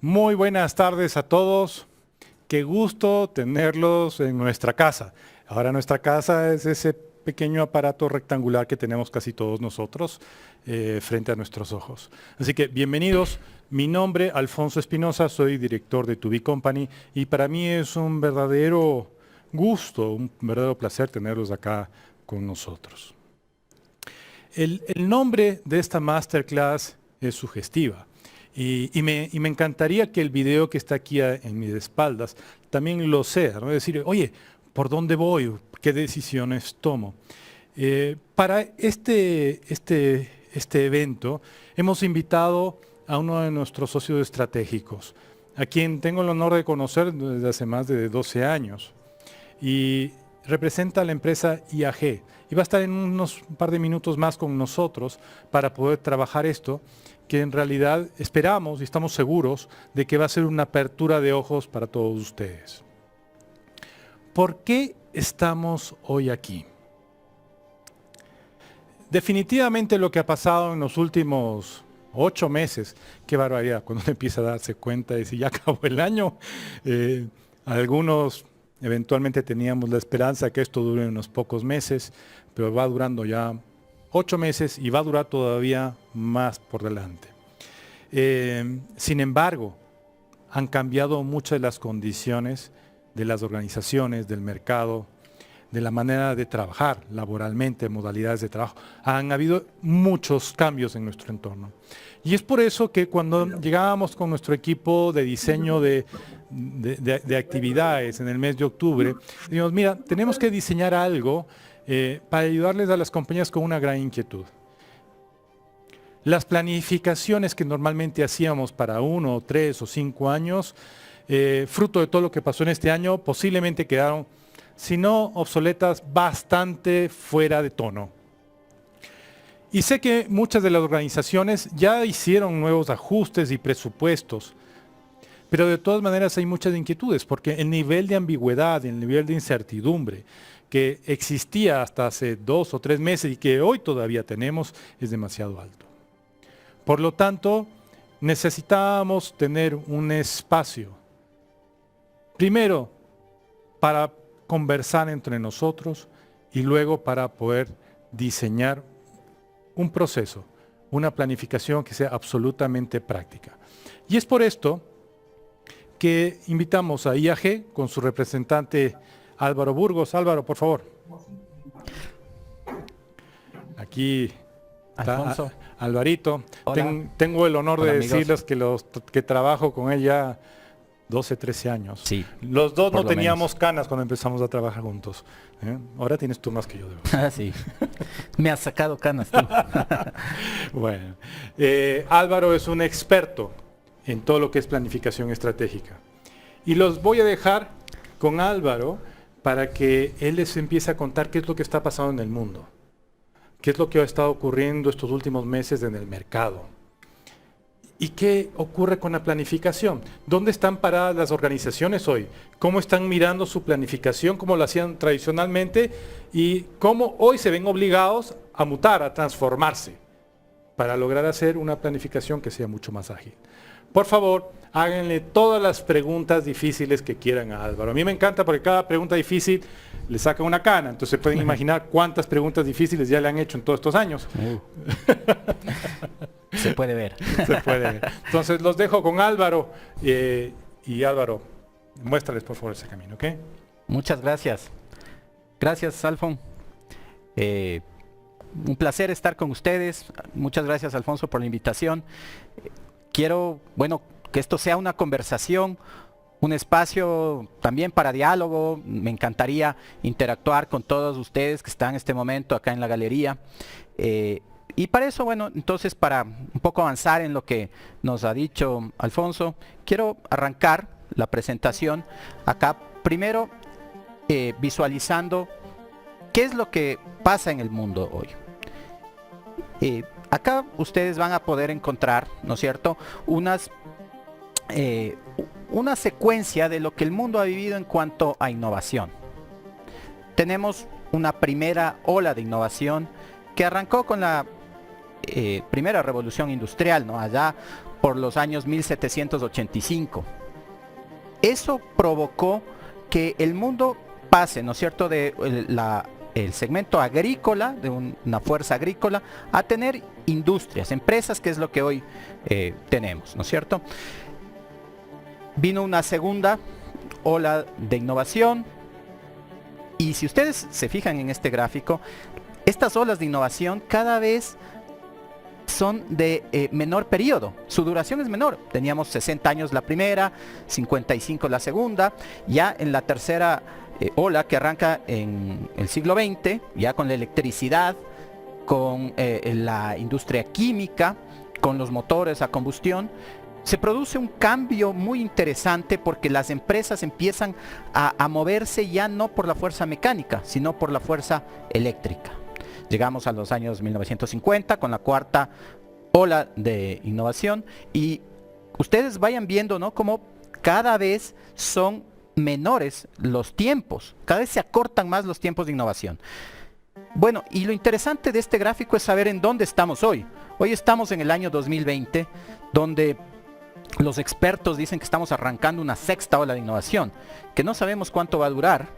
Muy buenas tardes a todos. Qué gusto tenerlos en nuestra casa. Ahora nuestra casa es ese pequeño aparato rectangular que tenemos casi todos nosotros frente a nuestros ojos. Así que bienvenidos. Mi nombre, Alfonso Espinosa, soy director de To Be Company y para mí es un verdadero gusto, un verdadero placer tenerlos acá con nosotros. El nombre de esta masterclass es sugestiva. Y me encantaría que el video que está aquí en mis espaldas también lo sea, ¿no? Es decir, oye, ¿por dónde voy? ¿Qué decisiones tomo? Para este evento hemos invitado a uno de nuestros socios estratégicos, a quien tengo el honor de conocer desde hace más de 12 años. Y representa a la empresa IAG. Y va a estar en un par de minutos más con nosotros para poder trabajar esto, que en realidad esperamos y estamos seguros de que va a ser una apertura de ojos para todos ustedes. ¿Por qué estamos hoy aquí? Definitivamente lo que ha pasado en los últimos 8 meses, qué barbaridad, cuando uno empieza a darse cuenta de si ya acabó el año, algunos eventualmente teníamos la esperanza que esto dure unos pocos meses, pero va durando ya 8 meses y va a durar todavía más por delante. Sin embargo, han cambiado muchas de las condiciones de las organizaciones, del mercado, de la manera de trabajar laboralmente, modalidades de trabajo. Han habido muchos cambios en nuestro entorno. Y es por eso que cuando llegábamos con nuestro equipo de diseño de actividades en el mes de octubre, dijimos, mira, tenemos que diseñar algo para ayudarles a las compañías con una gran inquietud. Las planificaciones que normalmente hacíamos para 1, 3 o 5 años, fruto de todo lo que pasó en este año, posiblemente quedaron, si no obsoletas, bastante fuera de tono. Y sé que muchas de las organizaciones ya hicieron nuevos ajustes y presupuestos, pero de todas maneras hay muchas inquietudes, porque el nivel de ambigüedad, el nivel de incertidumbre que existía hasta hace 2 o 3 meses y que hoy todavía tenemos es demasiado alto. Por lo tanto, necesitábamos tener un espacio, primero para conversar entre nosotros y luego para poder diseñar un proceso, una planificación que sea absolutamente práctica. Y es por esto que invitamos a IAG con su representante Álvaro Burgos. Álvaro, por favor. Aquí está Alfonso. Alvarito. Hola. Tengo el honor Hola, de amigos. decirles que trabajo con él ya 12, 13 años. Sí, Los dos por no lo teníamos menos. canas cuando empezamos a trabajar juntos. Ahora tienes tú más que yo, de verdad. Ah, sí. Me has sacado canas tú. Bueno, Álvaro es un experto en todo lo que es planificación estratégica. Y los voy a dejar con Álvaro para que él les empiece a contar qué es lo que está pasando en el mundo. ¿Qué es lo que ha estado ocurriendo estos últimos meses en el mercado? ¿Y qué ocurre con la planificación? ¿Dónde están paradas las organizaciones hoy? ¿Cómo están mirando su planificación, como lo hacían tradicionalmente? ¿Y cómo hoy se ven obligados a mutar, a transformarse, para lograr hacer una planificación que sea mucho más ágil? Por favor, háganle todas las preguntas difíciles que quieran a Álvaro. A mí me encanta porque cada pregunta difícil le saca una cana. Entonces pueden imaginar cuántas preguntas difíciles ya le han hecho en todos estos años. Se puede ver. Se puede ver. Entonces los dejo con Álvaro. Y Álvaro, muéstrales por favor ese camino, ¿ok? Muchas gracias. Gracias, Alfon. Un placer estar con ustedes. Muchas gracias, Alfonso, por la invitación. Quiero, bueno, que esto sea una conversación, un espacio también para diálogo. Me encantaría interactuar con todos ustedes que están en este momento acá en la galería. Y para eso, bueno, entonces para un poco avanzar en lo que nos ha dicho Alfonso, quiero arrancar la presentación acá primero visualizando qué es lo que pasa en el mundo hoy. Acá ustedes van a poder encontrar, ¿no es cierto?, una secuencia de lo que el mundo ha vivido en cuanto a innovación. Tenemos una primera ola de innovación que arrancó con la primera revolución industrial, ¿no? Allá por los años 1785. Eso provocó que el mundo pase, ¿no es cierto?, de el segmento agrícola, de una fuerza agrícola, a tener industrias, empresas, que es lo que hoy tenemos, ¿no es cierto? Vino una segunda ola de innovación, y si ustedes se fijan en este gráfico, estas olas de innovación cada vez son de menor periodo, su duración es menor. Teníamos 60 años la primera, 55 la segunda, ya en la tercera ola, que arranca en el siglo XX, ya con la electricidad, con la industria química, con los motores a combustión, se produce un cambio muy interesante, porque las empresas empiezan a moverse ya no por la fuerza mecánica, sino por la fuerza eléctrica. Llegamos a los años 1950 con la cuarta ola de innovación, y ustedes vayan viendo, ¿no?, cómo cada vez son menores los tiempos, cada vez se acortan más los tiempos de innovación. Bueno, y lo interesante de este gráfico es saber en dónde estamos hoy. Hoy estamos en el año 2020, donde los expertos dicen que estamos arrancando una sexta ola de innovación, que no sabemos cuánto va a durar.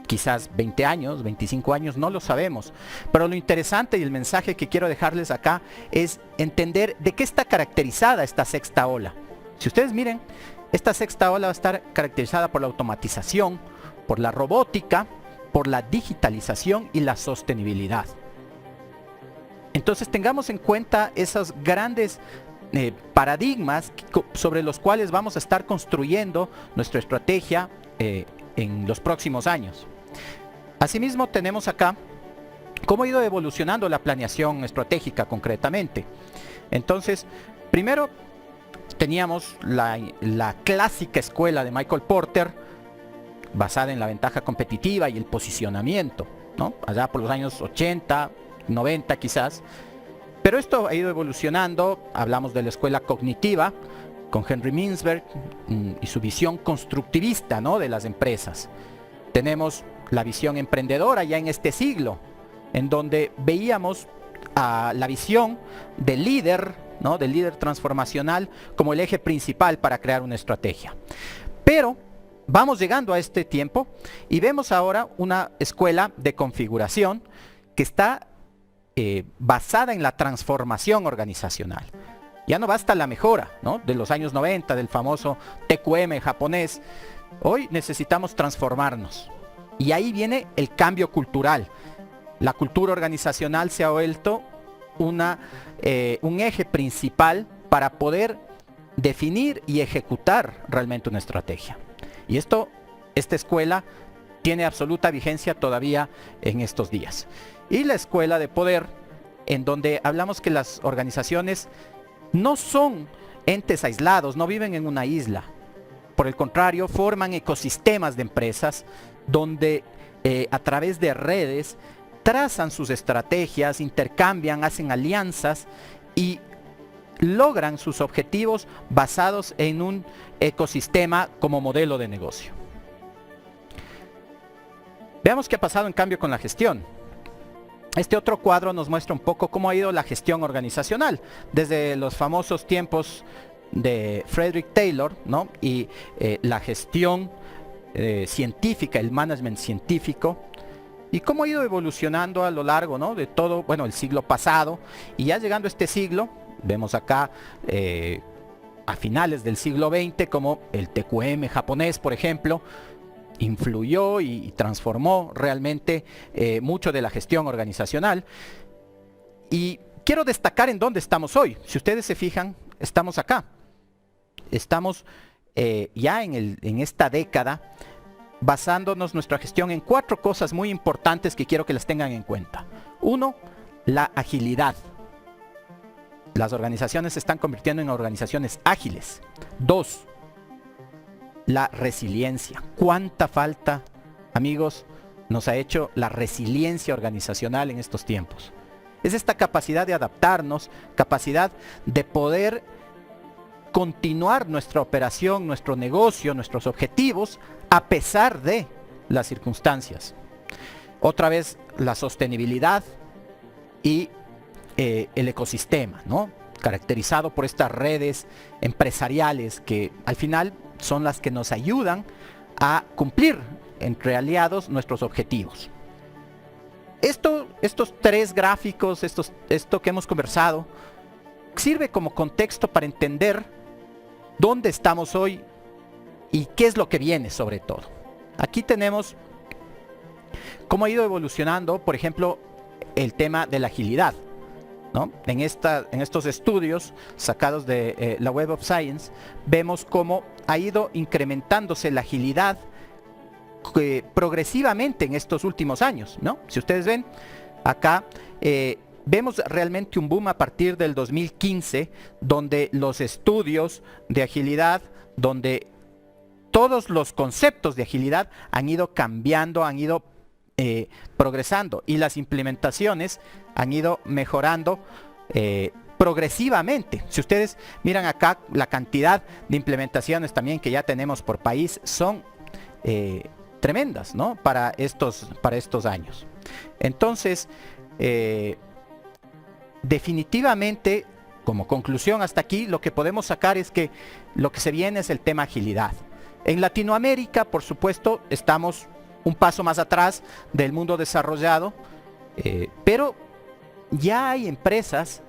Quizás 20 años, 25 años, no lo sabemos. Pero lo interesante y el mensaje que quiero dejarles acá es entender de qué está caracterizada esta sexta ola. Si ustedes miren, esta sexta ola va a estar caracterizada por la automatización, por la robótica, por la digitalización y la sostenibilidad. Entonces tengamos en cuenta esos grandes paradigmas sobre los cuales vamos a estar construyendo nuestra estrategia en los próximos años. Asimismo, tenemos acá cómo ha ido evolucionando la planeación estratégica concretamente. Entonces, primero teníamos la clásica escuela de Michael Porter, basada en la ventaja competitiva y el posicionamiento, ¿no?, allá por los años 80, 90 quizás. Pero esto ha ido evolucionando. Hablamos de la escuela cognitiva con Henry Mintzberg y su visión constructivista, ¿no?, de las empresas. Tenemos la visión emprendedora ya en este siglo, en donde veíamos la visión del líder, ¿no?, del líder transformacional, como el eje principal para crear una estrategia. Pero vamos llegando a este tiempo y vemos ahora una escuela de configuración que está basada en la transformación organizacional. Ya no basta la mejora, ¿no?, de los años 90, del famoso TQM japonés. Hoy necesitamos transformarnos. Y ahí viene el cambio cultural. La cultura organizacional se ha vuelto un eje principal para poder definir y ejecutar realmente una estrategia. Y esta escuela tiene absoluta vigencia todavía en estos días. Y la escuela de poder, en donde hablamos que las organizaciones no son entes aislados, no viven en una isla. Por el contrario, forman ecosistemas de empresas donde a través de redes trazan sus estrategias, intercambian, hacen alianzas y logran sus objetivos basados en un ecosistema como modelo de negocio. Veamos qué ha pasado en cambio con la gestión. Este otro cuadro nos muestra un poco cómo ha ido la gestión organizacional desde los famosos tiempos de Frederick Taylor, ¿no?, y la gestión científica, el management científico, y cómo ha ido evolucionando a lo largo, ¿no?, de todo, bueno, el siglo pasado, y ya llegando a este siglo, vemos acá a finales del siglo XX como el TQM japonés, por ejemplo, influyó y transformó realmente mucho de la gestión organizacional. Y quiero destacar en dónde estamos hoy. Si ustedes se fijan, estamos acá. Estamos ya en esta década basándonos nuestra gestión en 4 cosas muy importantes que quiero que las tengan en cuenta. 1, la agilidad. Las organizaciones se están convirtiendo en organizaciones ágiles. 2, la resiliencia. ¿Cuánta falta, amigos, nos ha hecho la resiliencia organizacional en estos tiempos? Es esta capacidad de adaptarnos, capacidad de poder continuar nuestra operación, nuestro negocio, nuestros objetivos, a pesar de las circunstancias. Otra vez, la sostenibilidad y el ecosistema, ¿no? Caracterizado por estas redes empresariales que al final son las que nos ayudan a cumplir entre aliados nuestros objetivos. Estos tres gráficos, esto que hemos conversado, sirve como contexto para entender dónde estamos hoy y qué es lo que viene sobre todo. Aquí tenemos cómo ha ido evolucionando, por ejemplo, el tema de la agilidad, ¿no? En estos estudios sacados de la Web of Science, vemos cómo ha ido incrementándose la agilidad progresivamente en estos últimos años, ¿no? Si ustedes ven acá, vemos realmente un boom a partir del 2015, donde los estudios de agilidad, donde todos los conceptos de agilidad han ido cambiando, han ido progresando, y las implementaciones han ido mejorando progresivamente. Si ustedes miran acá, la cantidad de implementaciones también que ya tenemos por país son tremendas, ¿no? Para estos años. Entonces, definitivamente, como conclusión hasta aquí, lo que podemos sacar es que lo que se viene es el tema agilidad. En Latinoamérica, por supuesto, estamos un paso más atrás del mundo desarrollado, pero ya hay empresas,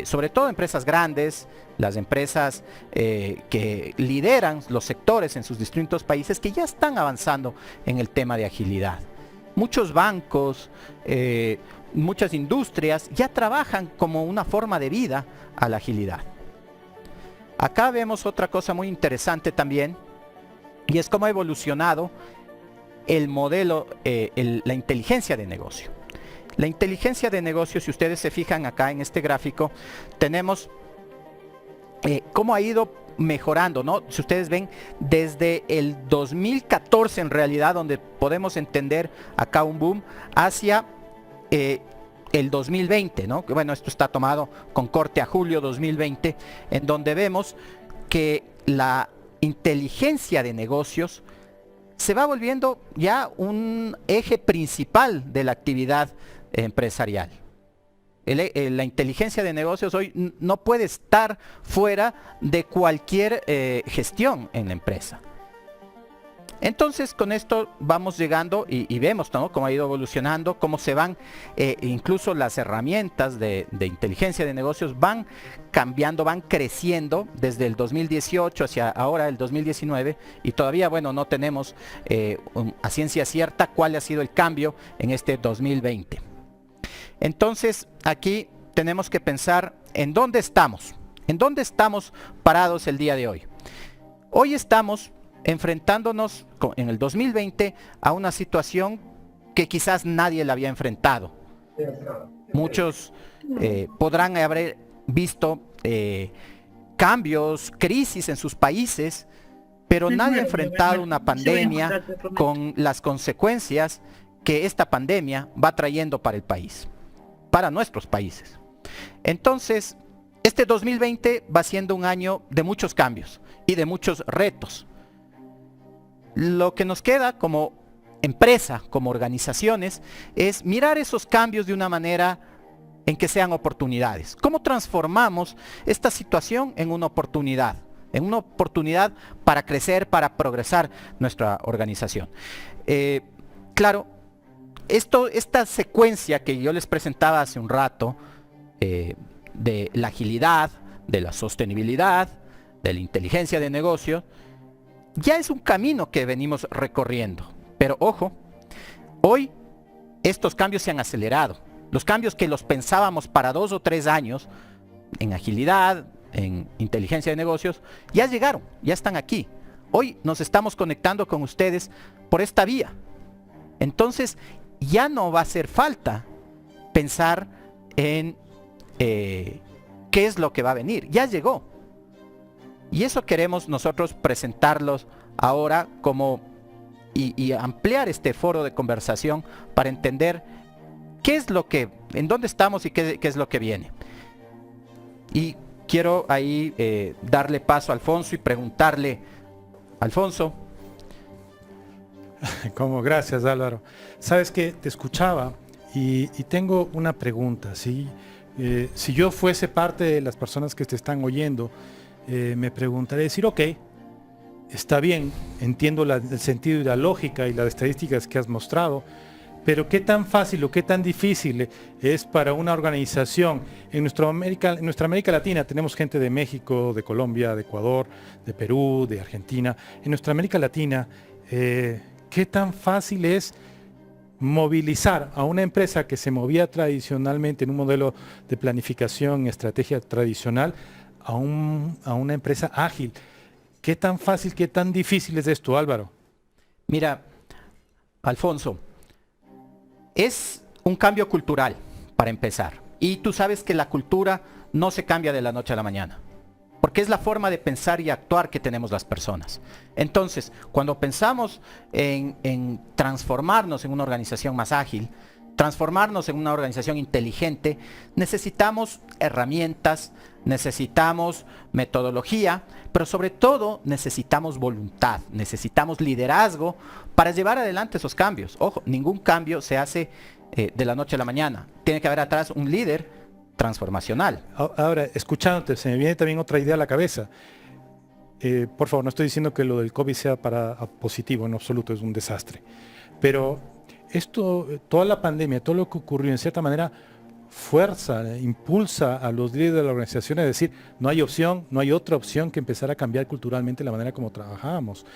sobre todo empresas grandes, las empresas que lideran los sectores en sus distintos países, que ya están avanzando en el tema de agilidad. Muchos bancos, muchas industrias ya trabajan como una forma de vida a la agilidad. Acá vemos otra cosa muy interesante también, y es cómo ha evolucionado el modelo, la inteligencia de negocio. La inteligencia de negocio, si ustedes se fijan acá en este gráfico, tenemos cómo ha ido mejorando, ¿no? Si ustedes ven, desde el 2014 en realidad, donde podemos entender acá un boom, hacia el 2020, ¿no? Que bueno, esto está tomado con corte a julio 2020, en donde vemos que la inteligencia de negocios se va volviendo ya un eje principal de la actividad empresarial. La inteligencia de negocios hoy no puede estar fuera de cualquier gestión en la empresa. Entonces, con esto vamos llegando y vemos, ¿no?, cómo ha ido evolucionando, cómo se van, incluso las herramientas de inteligencia de negocios van cambiando, van creciendo desde el 2018 hacia ahora el 2019, y todavía, bueno, no tenemos a ciencia cierta cuál ha sido el cambio en este 2020. Entonces, aquí tenemos que pensar en dónde estamos parados el día de hoy. Hoy estamos enfrentándonos en el 2020 a una situación que quizás nadie la había enfrentado. Muchos podrán haber visto cambios, crisis en sus países, pero nadie ha enfrentado una pandemia con las consecuencias que esta pandemia va trayendo para el país, para nuestros países. Entonces, este 2020 va siendo un año de muchos cambios y de muchos retos. Lo que nos queda como empresa, como organizaciones, es mirar esos cambios de una manera en que sean oportunidades. ¿Cómo transformamos esta situación en una oportunidad? En una oportunidad para crecer, para progresar nuestra organización. Claro, esta secuencia que yo les presentaba hace un rato, de la agilidad, de la sostenibilidad, de la inteligencia de negocio, ya es un camino que venimos recorriendo. Pero ojo, hoy estos cambios se han acelerado. Los cambios que los pensábamos para 2 o 3 años en agilidad, en inteligencia de negocios, ya llegaron, ya están aquí. Hoy nos estamos conectando con ustedes por esta vía. Entonces ya no va a hacer falta pensar en qué es lo que va a venir. Ya llegó. Y eso queremos nosotros presentarlos ahora como y ampliar este foro de conversación para entender qué es lo que, en dónde estamos y qué es lo que viene. Y quiero ahí darle paso a Alfonso y preguntarle, Alfonso. Como gracias, Álvaro. Sabes que te escuchaba y tengo una pregunta, ¿sí? Si yo fuese parte de las personas que te están oyendo, me preguntaré, decir, ok, está bien, entiendo el sentido y la lógica y las estadísticas que has mostrado, pero qué tan fácil o qué tan difícil es para una organización. En nuestra América Latina tenemos gente de México, de Colombia, de Ecuador, de Perú, de Argentina. En nuestra América Latina, ¿qué tan fácil es movilizar a una empresa que se movía tradicionalmente en un modelo de planificación, estrategia tradicional, a una empresa ágil? ¿Qué tan fácil, qué tan difícil es esto, Álvaro? Mira, Alfonso, es un cambio cultural, para empezar. Y tú sabes que la cultura no se cambia de la noche a la mañana, porque es la forma de pensar y actuar que tenemos las personas. Entonces, cuando pensamos en transformarnos en una organización más ágil, transformarnos en una organización inteligente, necesitamos herramientas, necesitamos metodología, pero sobre todo necesitamos voluntad, necesitamos liderazgo para llevar adelante esos cambios. Ojo, ningún cambio se hace de la noche a la mañana. Tiene que haber atrás un líder transformacional. Ahora, escuchándote, se me viene también otra idea a la cabeza. Por favor, no estoy diciendo que lo del COVID sea positivo, en absoluto, es un desastre. Pero esto, toda la pandemia, todo lo que ocurrió, en cierta manera, impulsa a los líderes de la organización a decir, no hay opción, no hay otra opción que empezar a cambiar culturalmente la manera como trabajábamos.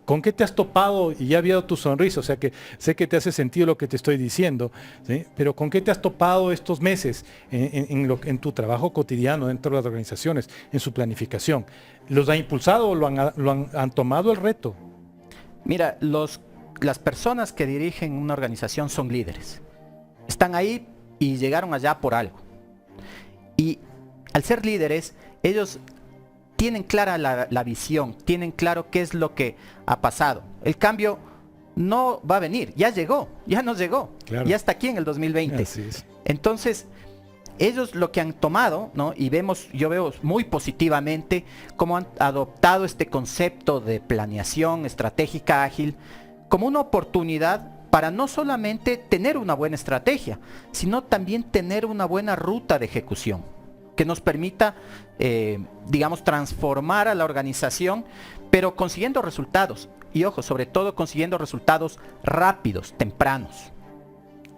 ¿Con qué te has topado? Y ya he visto tu sonrisa, o sea que sé que te hace sentido lo que te estoy diciendo, ¿sí? Pero ¿con qué te has topado estos meses en tu trabajo cotidiano dentro de las organizaciones, en su planificación? ¿Los ha impulsado o han tomado el reto? Mira, las personas que dirigen una organización son líderes. Están ahí y llegaron allá por algo. Y al ser líderes, ellos tienen clara la visión, tienen claro qué es lo que ha pasado. El cambio no va a venir, ya llegó, ya nos llegó, claro. Ya está aquí en el 2020. Así es. Entonces, ellos lo que han tomado, ¿no? Y yo veo muy positivamente cómo han adoptado este concepto de planeación estratégica ágil como una oportunidad para no solamente tener una buena estrategia, sino también tener una buena ruta de ejecución que nos permita, digamos, transformar a la organización, pero consiguiendo resultados. Y ojo, sobre todo consiguiendo resultados rápidos, tempranos.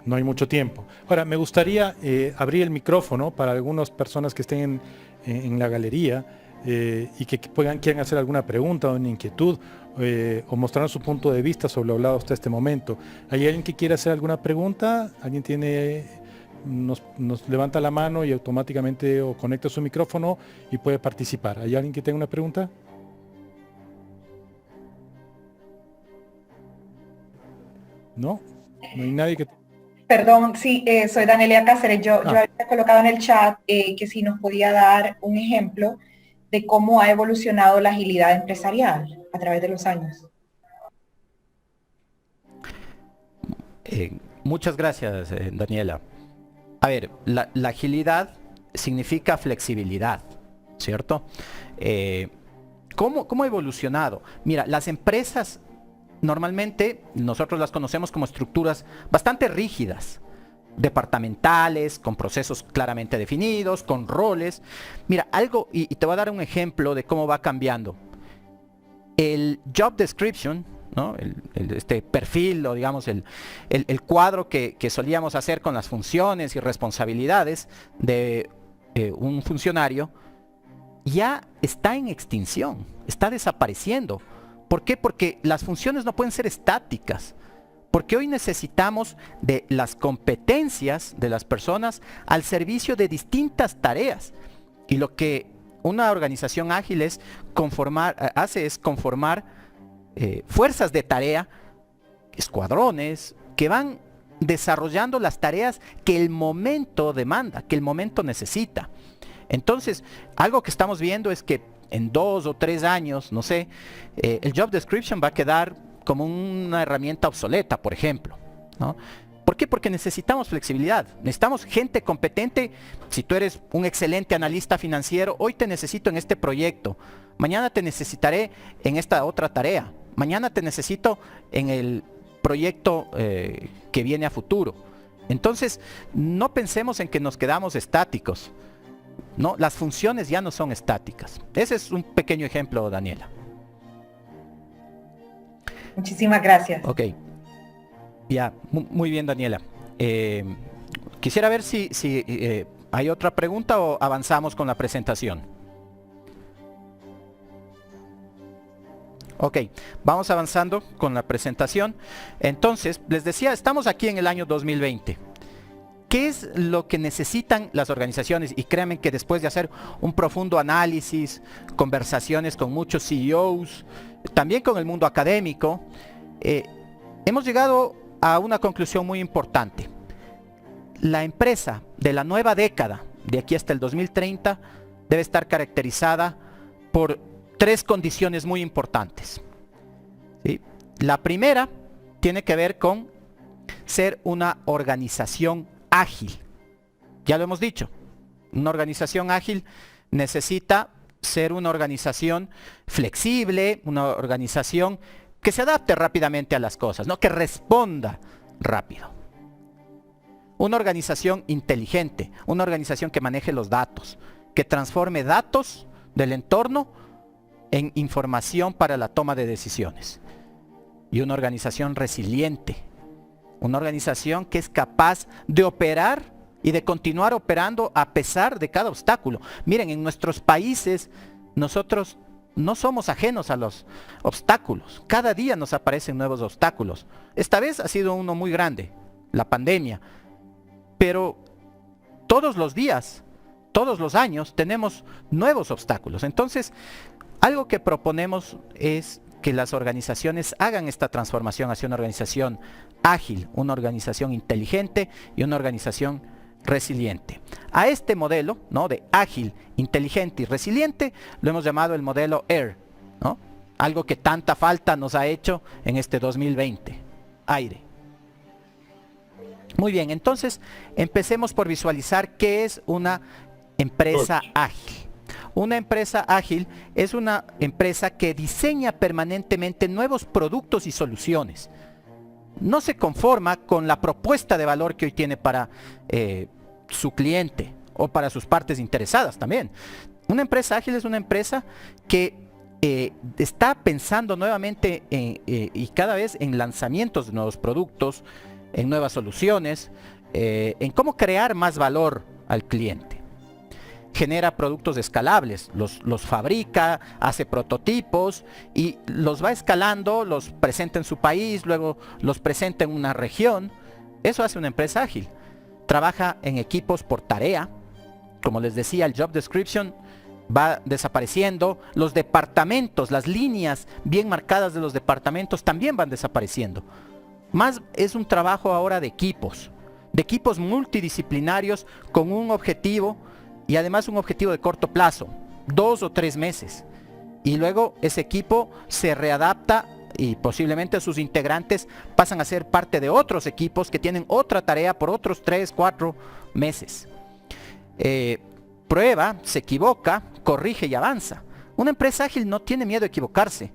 No hay mucho tiempo. Ahora, me gustaría abrir el micrófono para algunas personas que estén en la galería y que quieran hacer alguna pregunta o una inquietud o mostrar su punto de vista sobre lo hablado hasta este momento. ¿Hay alguien que quiera hacer alguna pregunta? ¿Alguien nos levanta la mano y automáticamente o conecta su micrófono y puede participar? ¿Hay alguien que tenga una pregunta? ¿No? ¿No hay nadie que...? Perdón, sí, soy Danelia Cáceres. Yo había colocado en el chat que si nos podía dar un ejemplo de cómo ha evolucionado la agilidad empresarial a través de los años. Muchas gracias, Daniela. A ver, la agilidad significa flexibilidad, ¿cierto? ¿Cómo ha evolucionado? Mira, las empresas normalmente nosotros las conocemos como estructuras bastante rígidas, departamentales, con procesos claramente definidos, con roles. Mira, y te voy a dar un ejemplo de cómo va cambiando. El job description, ¿no? Este perfil, o digamos el cuadro que solíamos hacer con las funciones y responsabilidades de un funcionario, ya está en extinción, está desapareciendo. ¿Por qué? Porque las funciones no pueden ser estáticas. Porque hoy necesitamos de las competencias de las personas al servicio de distintas tareas. Y lo que una organización ágil hace es conformar fuerzas de tarea, escuadrones, que van desarrollando las tareas que el momento demanda, que el momento necesita. Entonces, algo que estamos viendo es que en 2 o 3 años, no sé, el job description va a quedar como una herramienta obsoleta, por ejemplo, ¿no? ¿Por qué? Porque necesitamos flexibilidad, necesitamos gente competente. Si tú eres un excelente analista financiero, hoy te necesito en este proyecto, mañana te necesitaré en esta otra tarea, mañana te necesito en el proyecto que viene a futuro. Entonces, no pensemos en que nos quedamos estáticos. No, las funciones ya no son estáticas. Ese es un pequeño ejemplo, Daniela. Muchísimas gracias. Ok. Ya, muy bien, Daniela. Quisiera ver si hay otra pregunta o avanzamos con la presentación. Ok, vamos avanzando con la presentación. Entonces, les decía, estamos aquí en el año 2020. ¿Qué es lo que necesitan las organizaciones? Y créanme que después de hacer un profundo análisis, conversaciones con muchos CEOs, también con el mundo académico, hemos llegado a una conclusión muy importante. La empresa de la nueva década, de aquí hasta el 2030, debe estar caracterizada por 3 condiciones muy importantes. ¿Sí? La primera tiene que ver con ser una organización ágil. Ya lo hemos dicho, una organización ágil necesita ser una organización flexible, una organización que se adapte rápidamente a las cosas, ¿no? Que responda rápido. Una organización inteligente, una organización que maneje los datos, que transforme datos del entorno en información para la toma de decisiones. Y una organización resiliente, una organización que es capaz de operar y de continuar operando a pesar de cada obstáculo. Miren, en nuestros países nosotros no somos ajenos a los obstáculos. Cada día nos aparecen nuevos obstáculos. Esta vez ha sido uno muy grande, la pandemia. Pero todos los días, todos los años tenemos nuevos obstáculos. Entonces, algo que proponemos es que las organizaciones hagan esta transformación hacia una organización ágil, una organización inteligente y una organización resiliente. A este modelo, ¿no?, de ágil, inteligente y resiliente lo hemos llamado el modelo AIR, ¿no? Algo que tanta falta nos ha hecho en este 2020. Aire. Muy bien, entonces empecemos por visualizar qué es una empresa ágil. Una empresa ágil es una empresa que diseña permanentemente nuevos productos y soluciones. No se conforma con la propuesta de valor que hoy tiene para su cliente o para sus partes interesadas también. Una empresa ágil es una empresa que está pensando nuevamente y cada vez en lanzamientos de nuevos productos, en nuevas soluciones, en cómo crear más valor al cliente. Genera productos escalables, los fabrica, hace prototipos y los va escalando, los presenta en su país, luego los presenta en una región. Eso hace una empresa ágil. Trabaja en equipos por tarea. Como les decía, el job description va desapareciendo. Los departamentos, las líneas bien marcadas de los departamentos también van desapareciendo. Más es un trabajo ahora de equipos multidisciplinarios con un objetivo y además un objetivo de corto plazo, 2 o 3 meses. Y luego ese equipo se readapta y posiblemente sus integrantes pasan a ser parte de otros equipos que tienen otra tarea por otros 3, 4 meses. Prueba, se equivoca, corrige y avanza. Una empresa ágil no tiene miedo a equivocarse.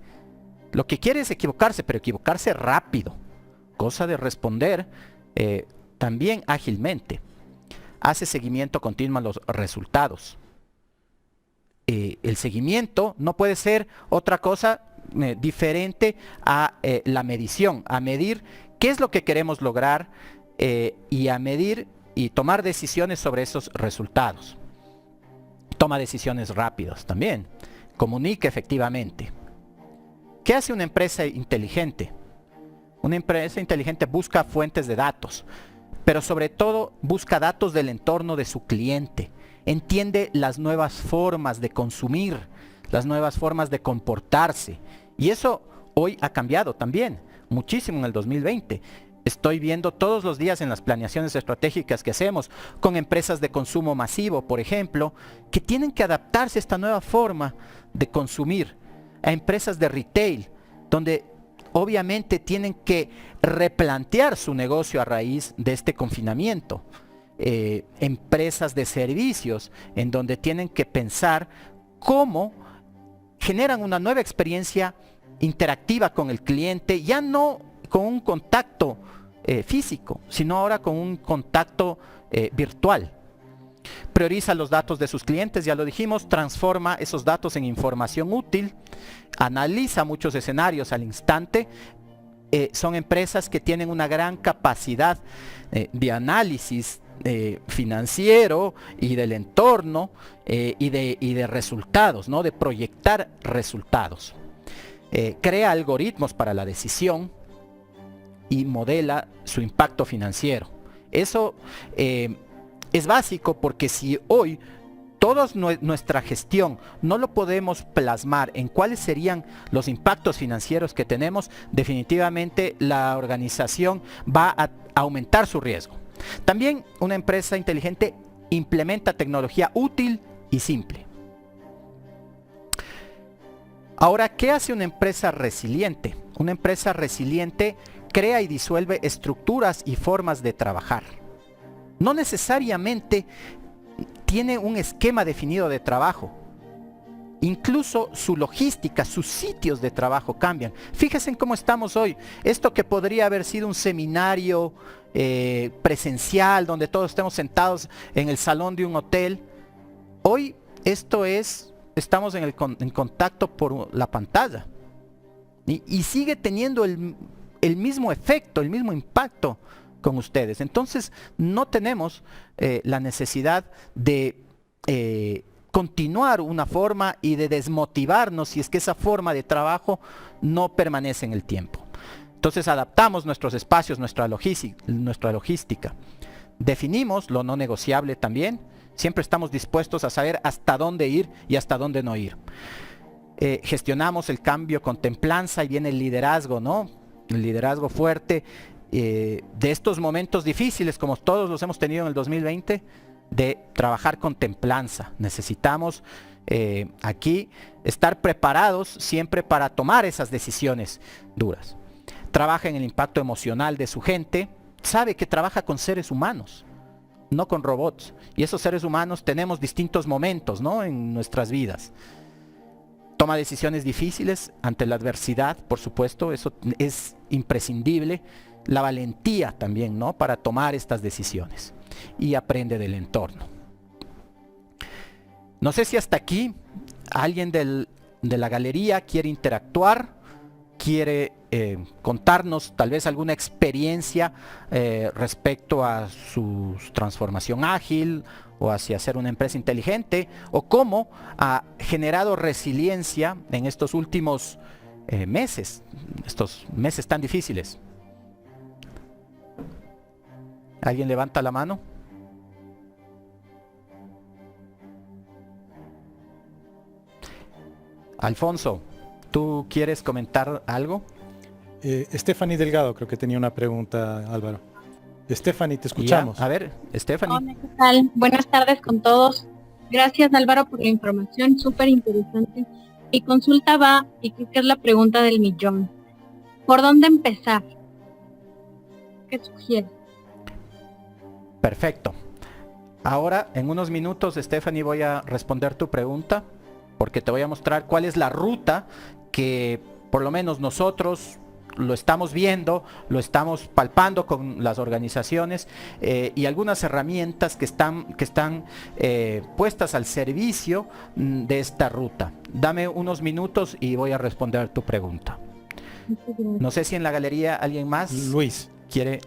Lo que quiere es equivocarse, pero equivocarse rápido. Cosa de responder también ágilmente. Hace seguimiento continuo a los resultados. El seguimiento no puede ser otra cosa diferente a la medición, a medir qué es lo que queremos lograr y a medir y tomar decisiones sobre esos resultados. Toma decisiones rápidas también. Comunica efectivamente. ¿Qué hace una empresa inteligente? Una empresa inteligente busca fuentes de datos, pero sobre todo busca datos del entorno de su cliente. Entiende las nuevas formas de consumir, las nuevas formas de comportarse. Y eso hoy ha cambiado también, muchísimo en el 2020. Estoy viendo todos los días en las planeaciones estratégicas que hacemos con empresas de consumo masivo, por ejemplo, que tienen que adaptarse a esta nueva forma de consumir. A empresas de retail, donde obviamente tienen que replantear su negocio a raíz de este confinamiento. Empresas de servicios, en donde tienen que pensar cómo generan una nueva experiencia interactiva con el cliente, ya no con un contacto físico, sino ahora con un contacto virtual. Prioriza los datos de sus clientes, ya lo dijimos, transforma esos datos en información útil, analiza muchos escenarios al instante. Son empresas que tienen una gran capacidad de análisis financiero y del entorno y de resultados, ¿no? De proyectar resultados. Crea algoritmos para la decisión y modela su impacto financiero. Eso es básico, porque si hoy toda nuestra gestión no lo podemos plasmar en cuáles serían los impactos financieros que tenemos, definitivamente la organización va a aumentar su riesgo. También una empresa inteligente implementa tecnología útil y simple. Ahora, ¿qué hace una empresa resiliente? Una empresa resiliente crea y disuelve estructuras y formas de trabajar. No necesariamente tiene un esquema definido de trabajo. Incluso su logística, sus sitios de trabajo cambian. Fíjense en cómo estamos hoy. Esto que podría haber sido un seminario presencial, donde todos estemos sentados en el salón de un hotel, hoy estamos en contacto por la pantalla. Y sigue teniendo el mismo efecto, el mismo impacto con ustedes. Entonces no tenemos la necesidad de continuar una forma y de desmotivarnos si es que esa forma de trabajo no permanece en el tiempo. Entonces adaptamos nuestros espacios, nuestra logística. Definimos lo no negociable también. Siempre estamos dispuestos a saber hasta dónde ir y hasta dónde no ir. Gestionamos el cambio con templanza, y viene el liderazgo, ¿no? El liderazgo fuerte de estos momentos difíciles, como todos los hemos tenido en el 2020, de trabajar con templanza. Necesitamos aquí estar preparados siempre para tomar esas decisiones duras. Trabaja en el impacto emocional de su gente, sabe que trabaja con seres humanos, no con robots. Y esos seres humanos tenemos distintos momentos, ¿no? En nuestras vidas. Toma decisiones difíciles ante la adversidad, por supuesto, eso es imprescindible. La valentía también, ¿no? Para tomar estas decisiones. Y aprende del entorno. No sé si hasta aquí alguien de la galería quiere interactuar, quiere contarnos tal vez alguna experiencia respecto a su transformación ágil o hacia ser una empresa inteligente, o cómo ha generado resiliencia en estos últimos meses, estos meses tan difíciles. ¿Alguien levanta la mano? Alfonso, ¿tú quieres comentar algo? Stephanie Delgado creo que tenía una pregunta, Álvaro. Stephanie, te escuchamos. A ver, Stephanie. Hola, ¿qué tal? Buenas tardes con todos. Gracias, Álvaro, por la información, súper interesante. Mi consulta va, y creo que es la pregunta del millón. ¿Por dónde empezar? ¿Qué sugiere? Perfecto. Ahora, en unos minutos, Stephanie, voy a responder tu pregunta, porque te voy a mostrar cuál es la ruta que por lo menos nosotros lo estamos viendo, lo estamos palpando con las organizaciones y algunas herramientas que están puestas al servicio de esta ruta. Dame unos minutos y voy a responder tu pregunta. No sé si en la galería alguien más Luis quiere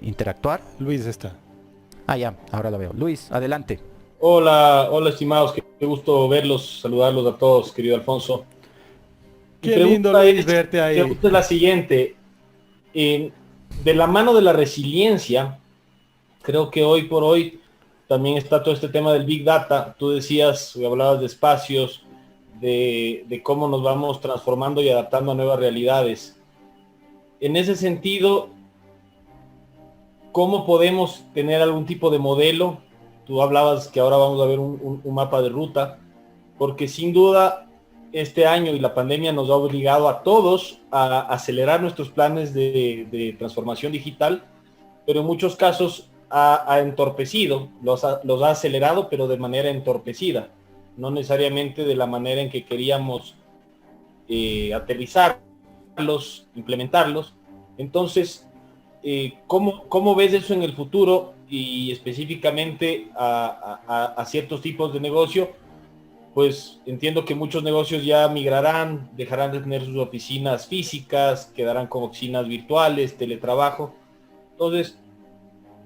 interactuar. Luis está. Ah, ya, ahora lo veo. Luis, adelante. Hola, estimados, qué gusto verlos, saludarlos a todos, querido Alfonso. Qué lindo, Luis, verte ahí. Mi pregunta es la siguiente. De la mano de la resiliencia, creo que hoy por hoy también está todo este tema del Big Data. Tú decías, hablabas de espacios, de cómo nos vamos transformando y adaptando a nuevas realidades. En ese sentido, ¿cómo podemos tener algún tipo de modelo? Tú hablabas que ahora vamos a ver un mapa de ruta, porque sin duda este año y la pandemia nos ha obligado a todos a acelerar nuestros planes de transformación digital, pero en muchos casos ha entorpecido, los ha acelerado, pero de manera entorpecida, no necesariamente de la manera en que queríamos aterrizarlos, implementarlos. Entonces, ¿cómo ves eso en el futuro y específicamente a ciertos tipos de negocio? Pues entiendo que muchos negocios ya migrarán, dejarán de tener sus oficinas físicas, quedarán con oficinas virtuales, teletrabajo. Entonces,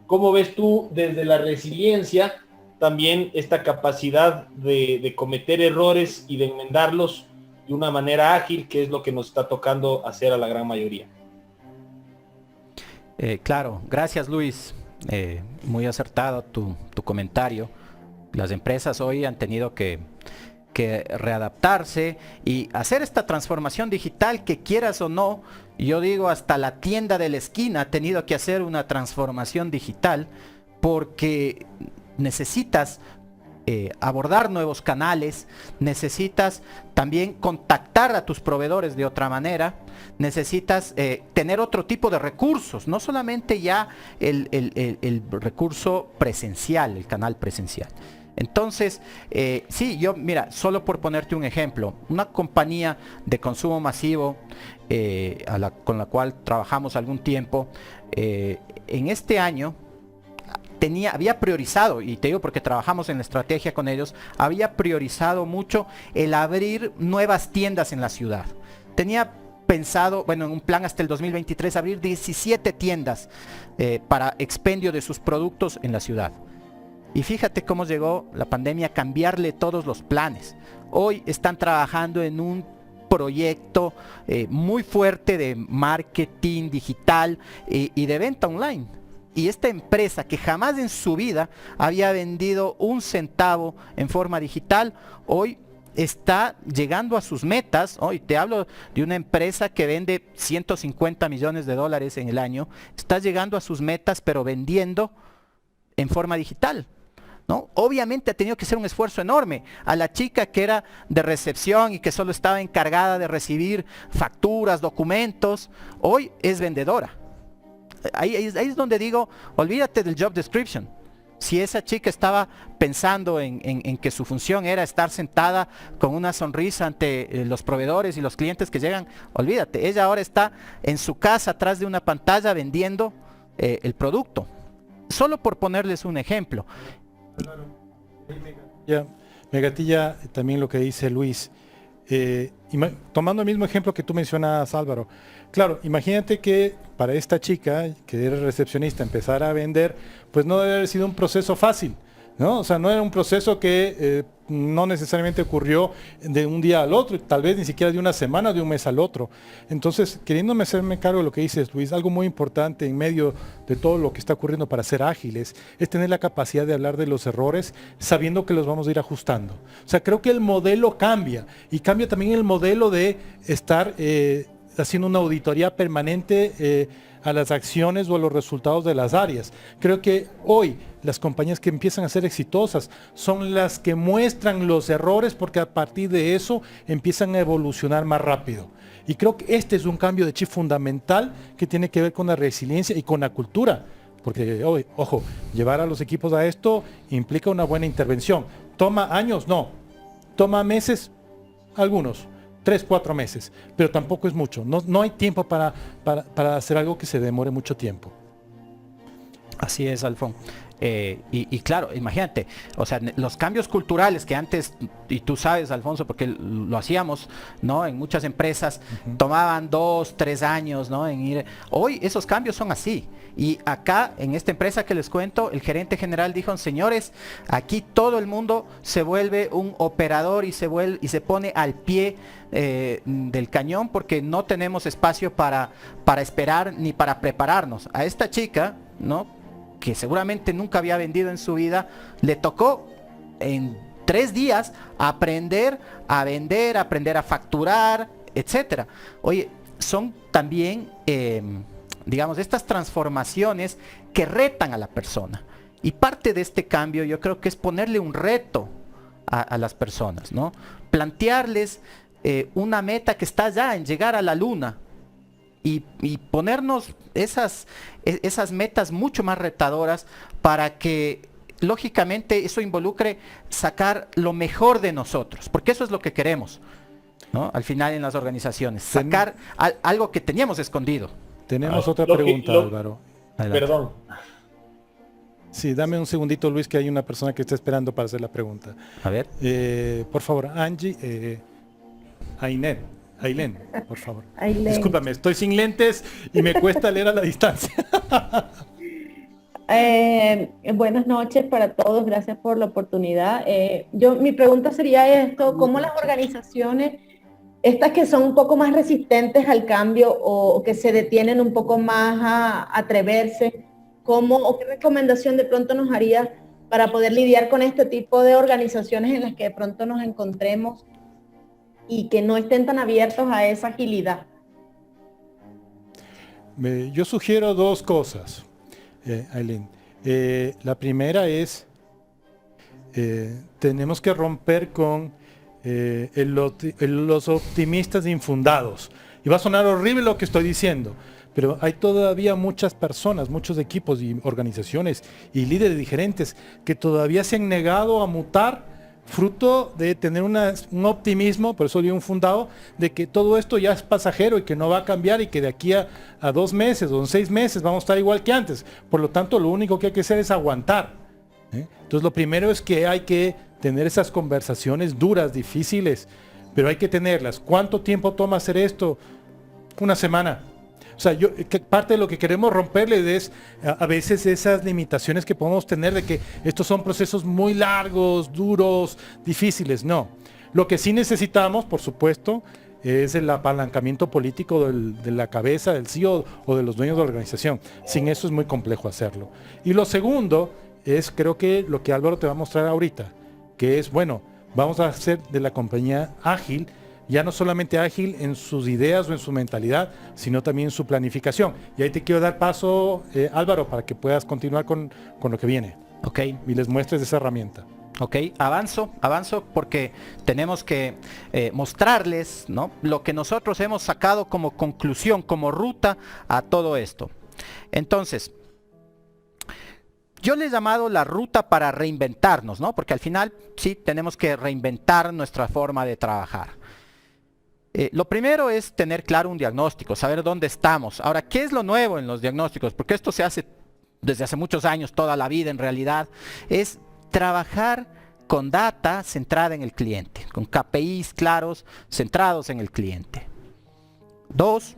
¿cómo ves tú desde la resiliencia también esta capacidad de cometer errores y de enmendarlos de una manera ágil, que es lo que nos está tocando hacer a la gran mayoría? Claro, gracias Luis. Muy acertado tu comentario. Las empresas hoy han tenido que readaptarse y hacer esta transformación digital que, quieras o no, yo digo hasta la tienda de la esquina ha tenido que hacer una transformación digital porque necesitas abordar nuevos canales, necesitas también contactar a tus proveedores de otra manera, necesitas tener otro tipo de recursos, no solamente ya el recurso presencial, el canal presencial. Entonces, sí, mira, solo por ponerte un ejemplo, una compañía de consumo masivo con la cual trabajamos algún tiempo, en este año había priorizado, y te digo porque trabajamos en la estrategia con ellos, había priorizado mucho el abrir nuevas tiendas en la ciudad. Tenía pensado, bueno, en un plan hasta el 2023, abrir 17 tiendas para expendio de sus productos en la ciudad. Y fíjate cómo llegó la pandemia a cambiarle todos los planes. Hoy están trabajando en un proyecto muy fuerte de marketing digital y de venta online. Y esta empresa que jamás en su vida había vendido un centavo en forma digital, hoy está llegando a sus metas. Hoy te hablo de una empresa que vende 150 millones de dólares en el año, está llegando a sus metas pero vendiendo en forma digital, ¿no? Obviamente ha tenido que ser un esfuerzo enorme. A la chica que era de recepción y que solo estaba encargada de recibir facturas, documentos, hoy es vendedora. Ahí es donde digo, olvídate del job description. Si esa chica estaba pensando en que su función era estar sentada con una sonrisa ante los proveedores y los clientes que llegan, olvídate, ella ahora está en su casa atrás de una pantalla vendiendo el producto. Solo por ponerles un ejemplo. Ya, me gatilla también lo que dice Luis. Tomando el mismo ejemplo que tú mencionas, Álvaro. Claro, imagínate que para esta chica, que era recepcionista, empezar a vender, pues no debe haber sido un proceso fácil, ¿no? O sea, no era un proceso que no necesariamente ocurrió de un día al otro, tal vez ni siquiera de una semana o de un mes al otro. Entonces, queriéndome hacerme cargo de lo que dices, Luis, algo muy importante en medio de todo lo que está ocurriendo para ser ágiles, es tener la capacidad de hablar de los errores sabiendo que los vamos a ir ajustando. O sea, creo que el modelo cambia y cambia también el modelo de estar haciendo una auditoría permanente a las acciones o a los resultados de las áreas. Creo que hoy las compañías que empiezan a ser exitosas son las que muestran los errores porque a partir de eso empiezan a evolucionar más rápido. Y creo que este es un cambio de chip fundamental que tiene que ver con la resiliencia y con la cultura. Porque, ojo, llevar a los equipos a esto implica una buena intervención. ¿Toma años? No. ¿Toma meses? Algunos. 3, 4 meses, pero tampoco es mucho. No hay tiempo para hacer algo que se demore mucho tiempo. Así es, Alfón. Y claro, imagínate, o sea, los cambios culturales que antes, y tú sabes, Alfonso, porque lo hacíamos, ¿no? En muchas empresas tomaban 2, 3 años, ¿no? En ir. Hoy esos cambios son así. Y acá, en esta empresa que les cuento, el gerente general dijo, señores, aquí todo el mundo se vuelve un operador y se pone al pie del cañón porque no tenemos espacio para esperar ni para prepararnos. A esta chica, ¿no?, que seguramente nunca había vendido en su vida, le tocó en 3 días aprender a vender, aprender a facturar, etcétera. Oye, son también, digamos, estas transformaciones que retan a la persona. Y parte de este cambio yo creo que es ponerle un reto a las personas, ¿no? Plantearles una meta que está ya en llegar a la luna. Y ponernos esas metas mucho más retadoras para que lógicamente eso involucre sacar lo mejor de nosotros, porque eso es lo que queremos, ¿no? Al final en las organizaciones, sacar algo que teníamos escondido. Tenemos otra pregunta, Álvaro. Adelante. Perdón. Sí, dame un segundito, Luis, que hay una persona que está esperando para hacer la pregunta. A ver. Por favor, Angie, Ailén, por favor. Ailén. Discúlpame, estoy sin lentes y me cuesta leer a la distancia. Buenas noches para todos, gracias por la oportunidad. Mi pregunta sería esto: ¿cómo las organizaciones, estas que son un poco más resistentes al cambio o que se detienen un poco más a atreverse, o qué recomendación de pronto nos haría para poder lidiar con este tipo de organizaciones en las que de pronto nos encontremos y que no estén tan abiertos a esa agilidad? Yo sugiero dos cosas, Ailén. La primera es, tenemos que romper con los optimistas infundados. Y va a sonar horrible lo que estoy diciendo, pero hay todavía muchas personas, muchos equipos y organizaciones y líderes diferentes que todavía se han negado a mutar, fruto de tener un optimismo, por eso digo un fundado, de que todo esto ya es pasajero y que no va a cambiar y que de aquí a 2 meses o en 6 meses vamos a estar igual que antes. Por lo tanto, lo único que hay que hacer es aguantar. Entonces, lo primero es que hay que tener esas conversaciones duras, difíciles, pero hay que tenerlas. ¿Cuánto tiempo toma hacer esto? 1 semana. O sea, parte de lo que queremos romperles es a veces esas limitaciones que podemos tener de que estos son procesos muy largos, duros, difíciles. No. Lo que sí necesitamos, por supuesto, es el apalancamiento político de la cabeza del CEO o de los dueños de la organización. Sin eso es muy complejo hacerlo. Y lo segundo es, creo que lo que Álvaro te va a mostrar ahorita, que es, bueno, vamos a hacer de la compañía ágil, ya no solamente ágil en sus ideas o en su mentalidad, sino también en su planificación. Y ahí te quiero dar paso, Álvaro, para que puedas continuar con lo que viene. Ok. Y les muestres esa herramienta. Ok, avanzo porque tenemos que mostrarles, ¿no?, lo que nosotros hemos sacado como conclusión, como ruta a todo esto. Entonces, yo le he llamado la ruta para reinventarnos, ¿no? Porque al final sí tenemos que reinventar nuestra forma de trabajar. Lo primero es tener claro un diagnóstico, saber dónde estamos. Ahora, ¿qué es lo nuevo en los diagnósticos? Porque esto se hace desde hace muchos años, toda la vida en realidad, es trabajar con data centrada en el cliente, con KPIs claros, centrados en el cliente. 2,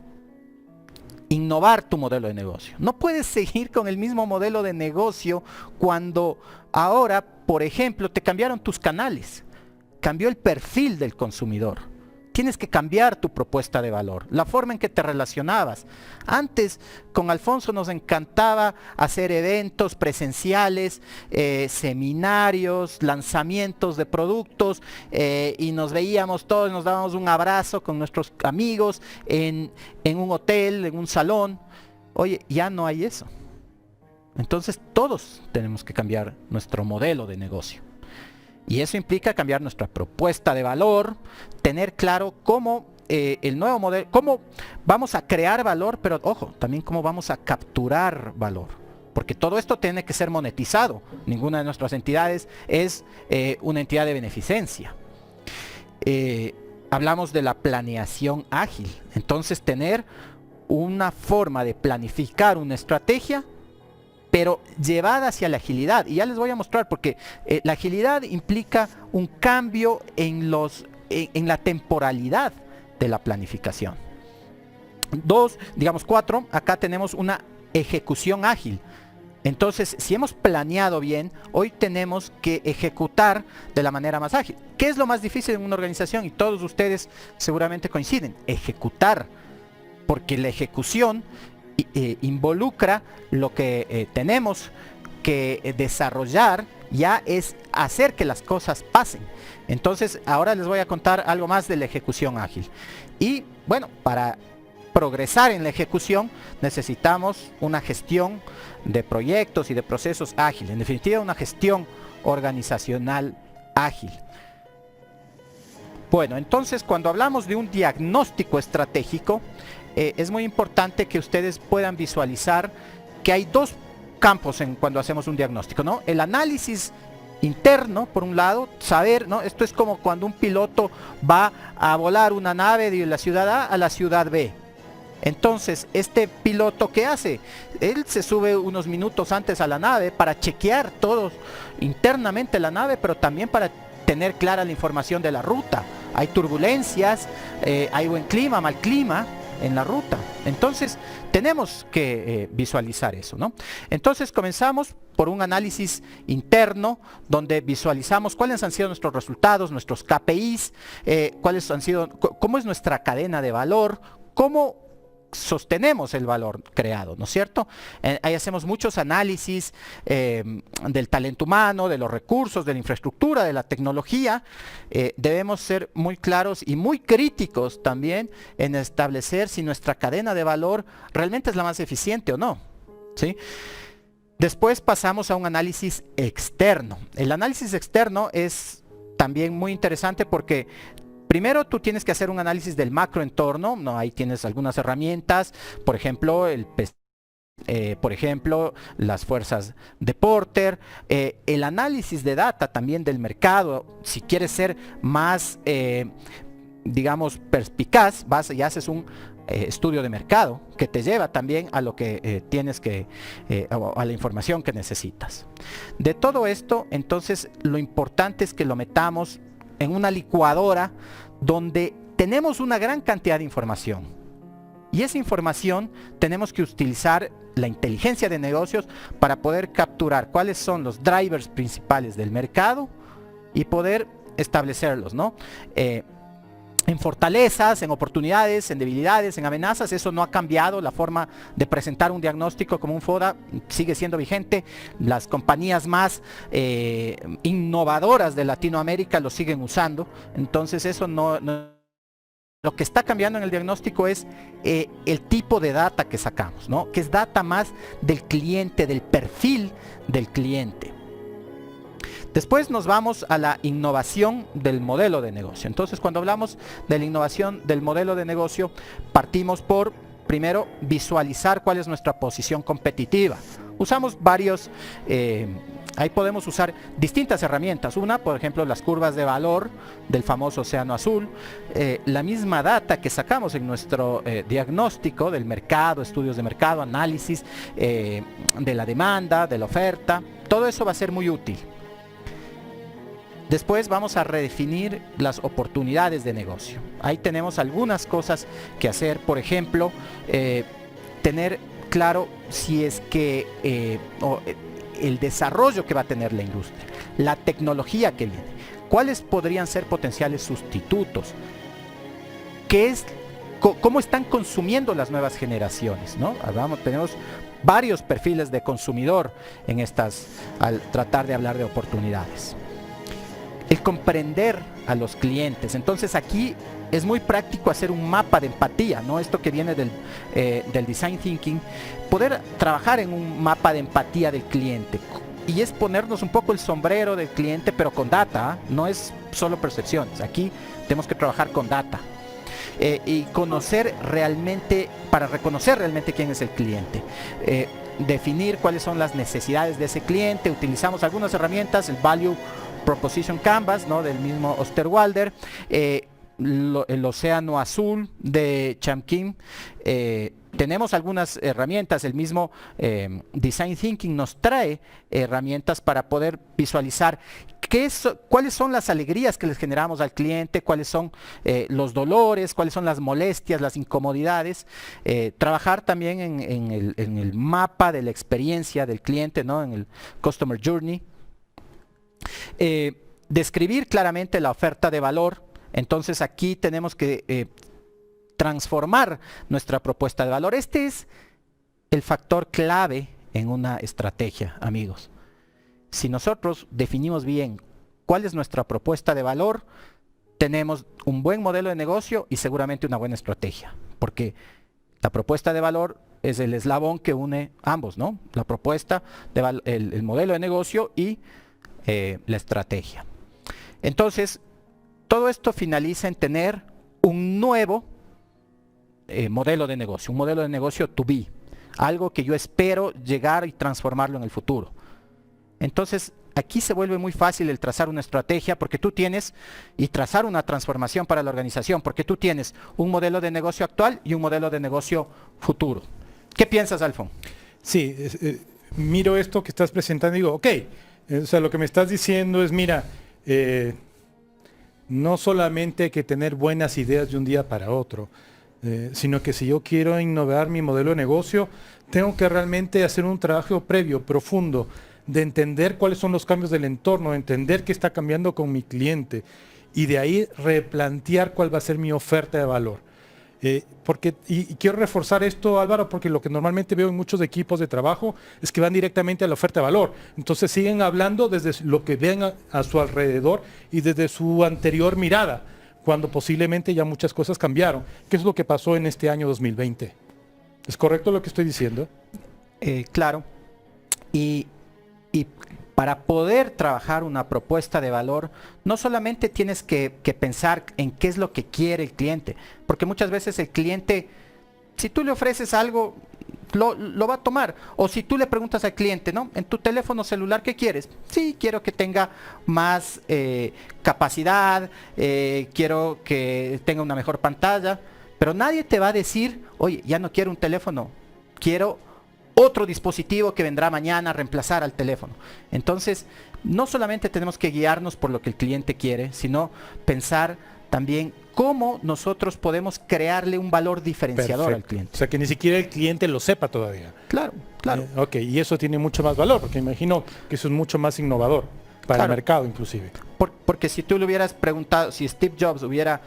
innovar tu modelo de negocio. No puedes seguir con el mismo modelo de negocio cuando ahora, por ejemplo, te cambiaron tus canales, cambió el perfil del consumidor. Tienes que cambiar tu propuesta de valor, la forma en que te relacionabas. Antes, con Alfonso nos encantaba hacer eventos presenciales, seminarios, lanzamientos de productos, y nos veíamos todos, nos dábamos un abrazo con nuestros amigos en un hotel, en un salón. Oye, ya no hay eso. Entonces todos tenemos que cambiar nuestro modelo de negocio. Y eso implica cambiar nuestra propuesta de valor, tener claro cómo el nuevo modelo, cómo vamos a crear valor, pero ojo, también cómo vamos a capturar valor. Porque todo esto tiene que ser monetizado. Ninguna de nuestras entidades es una entidad de beneficencia. Hablamos de la planeación ágil. Entonces tener una forma de planificar una estrategia, pero llevada hacia la agilidad. Y ya les voy a mostrar, porque la agilidad implica un cambio en la temporalidad de la planificación. 4, acá tenemos una ejecución ágil. Entonces, si hemos planeado bien, hoy tenemos que ejecutar de la manera más ágil. ¿Qué es lo más difícil en una organización? Y todos ustedes seguramente coinciden: ejecutar. Porque la ejecución involucra lo que tenemos que desarrollar, ya es hacer que las cosas pasen. Entonces, ahora les voy a contar algo más de la ejecución ágil. Y bueno, para progresar en la ejecución necesitamos una gestión de proyectos y de procesos ágil. En definitiva, una gestión organizacional ágil. Bueno, entonces cuando hablamos de un diagnóstico estratégico, es muy importante que ustedes puedan visualizar que hay 2 campos cuando hacemos un diagnóstico, ¿no? El análisis interno, por un lado, saber, ¿no? Esto es como cuando un piloto va a volar una nave de la ciudad A a la ciudad B. Entonces, este piloto, ¿qué hace? Él se sube unos minutos antes a la nave para chequear todo internamente la nave, pero también para tener clara la información de la ruta. Hay turbulencias, hay buen clima, mal clima en la ruta. Entonces, tenemos que visualizar eso, ¿no? Entonces, comenzamos por un análisis interno donde visualizamos cuáles han sido nuestros resultados, nuestros KPIs, cuáles han sido, cómo es nuestra cadena de valor, cómo sostenemos el valor creado, ¿no es cierto? Ahí hacemos muchos análisis del talento humano, de los recursos, de la infraestructura, de la tecnología. Debemos ser muy claros y muy críticos también en establecer si nuestra cadena de valor realmente es la más eficiente o no, ¿sí? Después pasamos a un análisis externo. El análisis externo es también muy interesante porque primero tú tienes que hacer un análisis del macroentorno, ¿no? Ahí tienes algunas herramientas, por ejemplo, las fuerzas de Porter, el análisis de data también del mercado. Si quieres ser más, digamos, perspicaz, vas y haces un estudio de mercado que te lleva también a lo que tienes que, a la información que necesitas. De todo esto, entonces, lo importante es que lo metamos en una licuadora donde tenemos una gran cantidad de información. Y esa información tenemos que utilizar la inteligencia de negocios para poder capturar cuáles son los drivers principales del mercado y poder establecerlos, ¿no? En fortalezas, en oportunidades, en debilidades, en amenazas. Eso no ha cambiado. La forma de presentar un diagnóstico como un FODA sigue siendo vigente. Las compañías más innovadoras de Latinoamérica lo siguen usando. Entonces eso lo que está cambiando en el diagnóstico es el tipo de data que sacamos, ¿no? Que es data más del cliente, del perfil del cliente. Después nos vamos a la innovación del modelo de negocio. Entonces, cuando hablamos de la innovación del modelo de negocio, partimos por, primero, visualizar cuál es nuestra posición competitiva. Usamos varios, ahí podemos usar distintas herramientas. Una, por ejemplo, las curvas de valor del famoso océano azul, la misma data que sacamos en nuestro diagnóstico del mercado, estudios de mercado, análisis de la demanda, de la oferta. Todo eso va a ser muy útil. Después vamos a redefinir las oportunidades de negocio. Ahí tenemos algunas cosas que hacer. Por ejemplo, tener claro si es que el desarrollo que va a tener la industria, la tecnología que viene, cuáles podrían ser potenciales sustitutos, cómo están consumiendo las nuevas generaciones, ¿no? Tenemos varios perfiles de consumidor en al tratar de hablar de oportunidades. El comprender a los clientes. Entonces aquí es muy práctico hacer un mapa de empatía, ¿no? Esto que viene del design thinking, poder trabajar en un mapa de empatía del cliente. Y es ponernos un poco el sombrero del cliente, pero con data, ¿eh? No es solo percepciones. Aquí tenemos que trabajar con data. Y conocer realmente, para reconocer realmente quién es el cliente. Definir cuáles son las necesidades de ese cliente. Utilizamos algunas herramientas, el Value Proposition Canvas, ¿no? Del mismo Osterwalder, el océano azul de Chomsky. Tenemos algunas herramientas, el mismo Design Thinking nos trae herramientas para poder visualizar cuáles son las alegrías que les generamos al cliente, cuáles son los dolores, cuáles son las molestias, las incomodidades. Trabajar también en el mapa de la experiencia del cliente, ¿no? En el Customer Journey. Describir claramente la oferta de valor. Entonces aquí tenemos que transformar nuestra propuesta de valor. Este es el factor clave en una estrategia, amigos. Si nosotros definimos bien cuál es nuestra propuesta de valor, tenemos un buen modelo de negocio y seguramente una buena estrategia, porque la propuesta de valor es el eslabón que une ambos, ¿no? La propuesta, el modelo de negocio y la estrategia. Entonces, todo esto finaliza en tener un nuevo modelo de negocio, un modelo de negocio to be, algo que yo espero llegar y transformarlo en el futuro. Entonces, aquí se vuelve muy fácil el trazar una estrategia porque tú tienes, y trazar una transformación para la organización, porque tú tienes un modelo de negocio actual y un modelo de negocio futuro. ¿Qué piensas, Alfon? Sí, miro esto que estás presentando y digo, ok, o sea, lo que me estás diciendo es, mira, no solamente hay que tener buenas ideas de un día para otro, sino que si yo quiero innovar mi modelo de negocio, tengo que realmente hacer un trabajo previo, profundo, de entender cuáles son los cambios del entorno, de entender qué está cambiando con mi cliente y de ahí replantear cuál va a ser mi oferta de valor. Y quiero reforzar esto, Álvaro, porque lo que normalmente veo en muchos equipos de trabajo es que van directamente a la oferta de valor. Entonces siguen hablando desde lo que ven a su alrededor y desde su anterior mirada, cuando posiblemente ya muchas cosas cambiaron. ¿Qué es lo que pasó en este año 2020? ¿Es correcto lo que estoy diciendo? Claro. Y para poder trabajar una propuesta de valor, no solamente tienes que pensar en qué es lo que quiere el cliente, porque muchas veces el cliente, si tú le ofreces algo, lo va a tomar. O si tú le preguntas al cliente, ¿no? En tu teléfono celular, ¿qué quieres? Sí, quiero que tenga más capacidad, quiero que tenga una mejor pantalla, pero nadie te va a decir, oye, ya no quiero un teléfono, quiero otro dispositivo que vendrá mañana a reemplazar al teléfono. Entonces, no solamente tenemos que guiarnos por lo que el cliente quiere, sino pensar también cómo nosotros podemos crearle un valor diferenciador al cliente. O sea, que ni siquiera el cliente lo sepa todavía. Claro, claro. Ok, y eso tiene mucho más valor, porque imagino que eso es mucho más innovador para el mercado inclusive. Porque si tú le hubieras preguntado, si Steve Jobs hubiera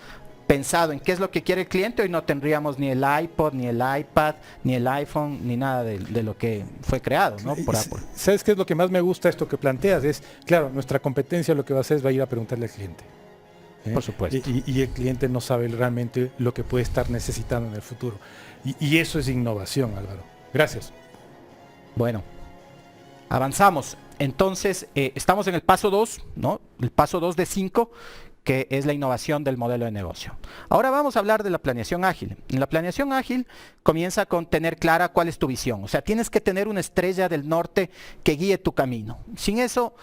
pensado en qué es lo que quiere el cliente, hoy no tendríamos ni el iPod, ni el iPad, ni el iPhone, ni nada de lo que fue creado, ¿no? Por Apple. ¿Sabes qué es lo que más me gusta esto que planteas? Es, claro, nuestra competencia lo que va a hacer es va a ir a preguntarle al cliente. Por supuesto. Y el cliente no sabe realmente lo que puede estar necesitando en el futuro. Y eso es innovación, Álvaro. Gracias. Bueno, avanzamos. Entonces, estamos en el paso 2, ¿no? El paso 2 de 5, que es la innovación del modelo de negocio. Ahora vamos a hablar de la planeación ágil. En la planeación ágil comienza con tener clara cuál es tu visión. O sea, tienes que tener una estrella del norte que guíe tu camino. Sin eso,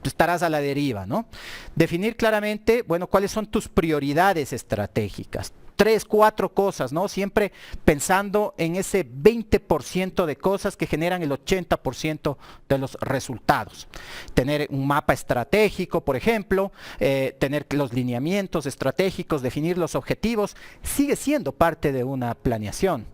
estarás a la deriva, ¿no? Definir claramente, bueno, cuáles son tus prioridades estratégicas. 3, 4 cosas, ¿no? Siempre pensando en ese 20% de cosas que generan el 80% de los resultados. Tener un mapa estratégico, por ejemplo, tener los lineamientos estratégicos, definir los objetivos, sigue siendo parte de una planeación.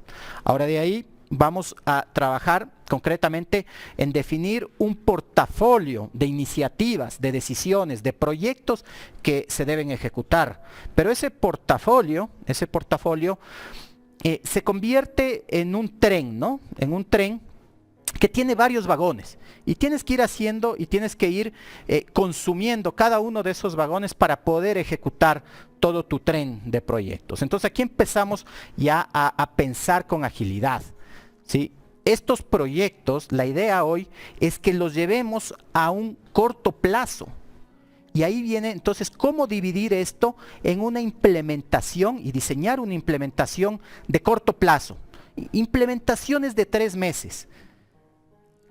Ahora de ahí vamos a trabajar concretamente en definir un portafolio de iniciativas, de decisiones, de proyectos que se deben ejecutar. Pero ese portafolio se convierte en un tren, ¿no? En un tren que tiene varios vagones y tienes que ir haciendo y tienes que ir consumiendo cada uno de esos vagones para poder ejecutar todo tu tren de proyectos. Entonces aquí empezamos ya a pensar con agilidad, ¿sí? Estos proyectos, la idea hoy es que los llevemos a un corto plazo. Y ahí viene entonces cómo dividir esto en una implementación y diseñar una implementación de corto plazo. Implementaciones de 3 meses.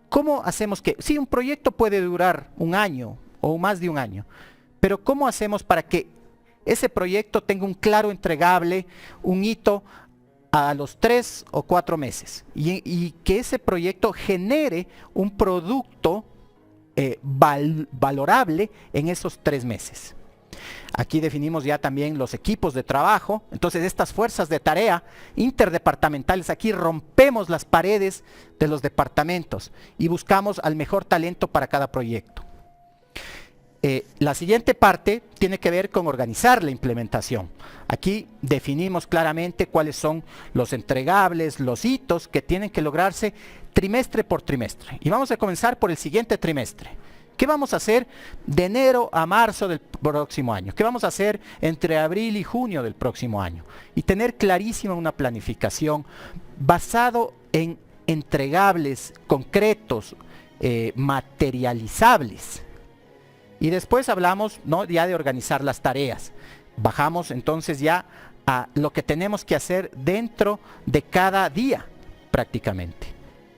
¿Cómo hacemos que? Sí, un proyecto puede durar 1 año o más de 1 año, pero ¿cómo hacemos para que ese proyecto tenga un claro entregable, un hito a los 3 o 4 meses y que ese proyecto genere un producto valorable en esos 3 meses? Aquí definimos ya también los equipos de trabajo. Entonces estas fuerzas de tarea interdepartamentales, aquí rompemos las paredes de los departamentos y buscamos al mejor talento para cada proyecto. La siguiente parte tiene que ver con organizar la implementación. Aquí definimos claramente cuáles son los entregables, los hitos que tienen que lograrse trimestre por trimestre. Y vamos a comenzar por el siguiente trimestre. ¿Qué vamos a hacer de enero a marzo del próximo año? ¿Qué vamos a hacer entre abril y junio del próximo año? Y tener clarísima una planificación basado en entregables, concretos, materializables. Y después hablamos, ¿no?, ya de organizar las tareas. Bajamos entonces ya a lo que tenemos que hacer dentro de cada día prácticamente,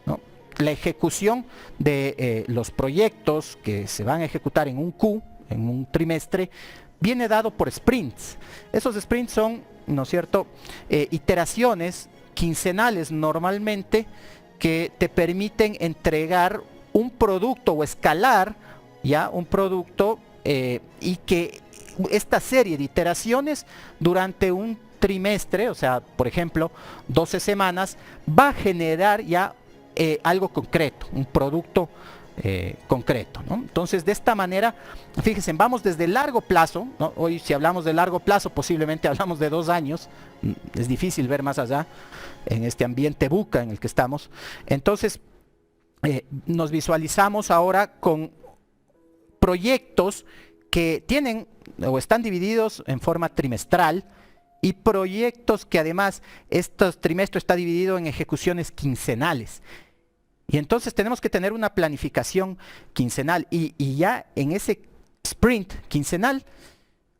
¿no? la ejecución de los proyectos que se van a ejecutar en un Q, en un trimestre, viene dado por sprints. Esos sprints son, ¿no es cierto?, iteraciones quincenales normalmente que te permiten entregar un producto o escalar ya un producto y que esta serie de iteraciones durante un trimestre, o sea, por ejemplo, 12 semanas, va a generar ya algo concreto, un producto concreto, ¿no? Entonces, de esta manera, fíjense, vamos desde largo plazo, ¿no? Hoy si hablamos de largo plazo, posiblemente hablamos de 2 años, es difícil ver más allá en este ambiente VUCA en el que estamos. Entonces, nos visualizamos ahora con proyectos que tienen o están divididos en forma trimestral y proyectos que además este trimestre está dividido en ejecuciones quincenales. Y entonces tenemos que tener una planificación quincenal y ya en ese sprint quincenal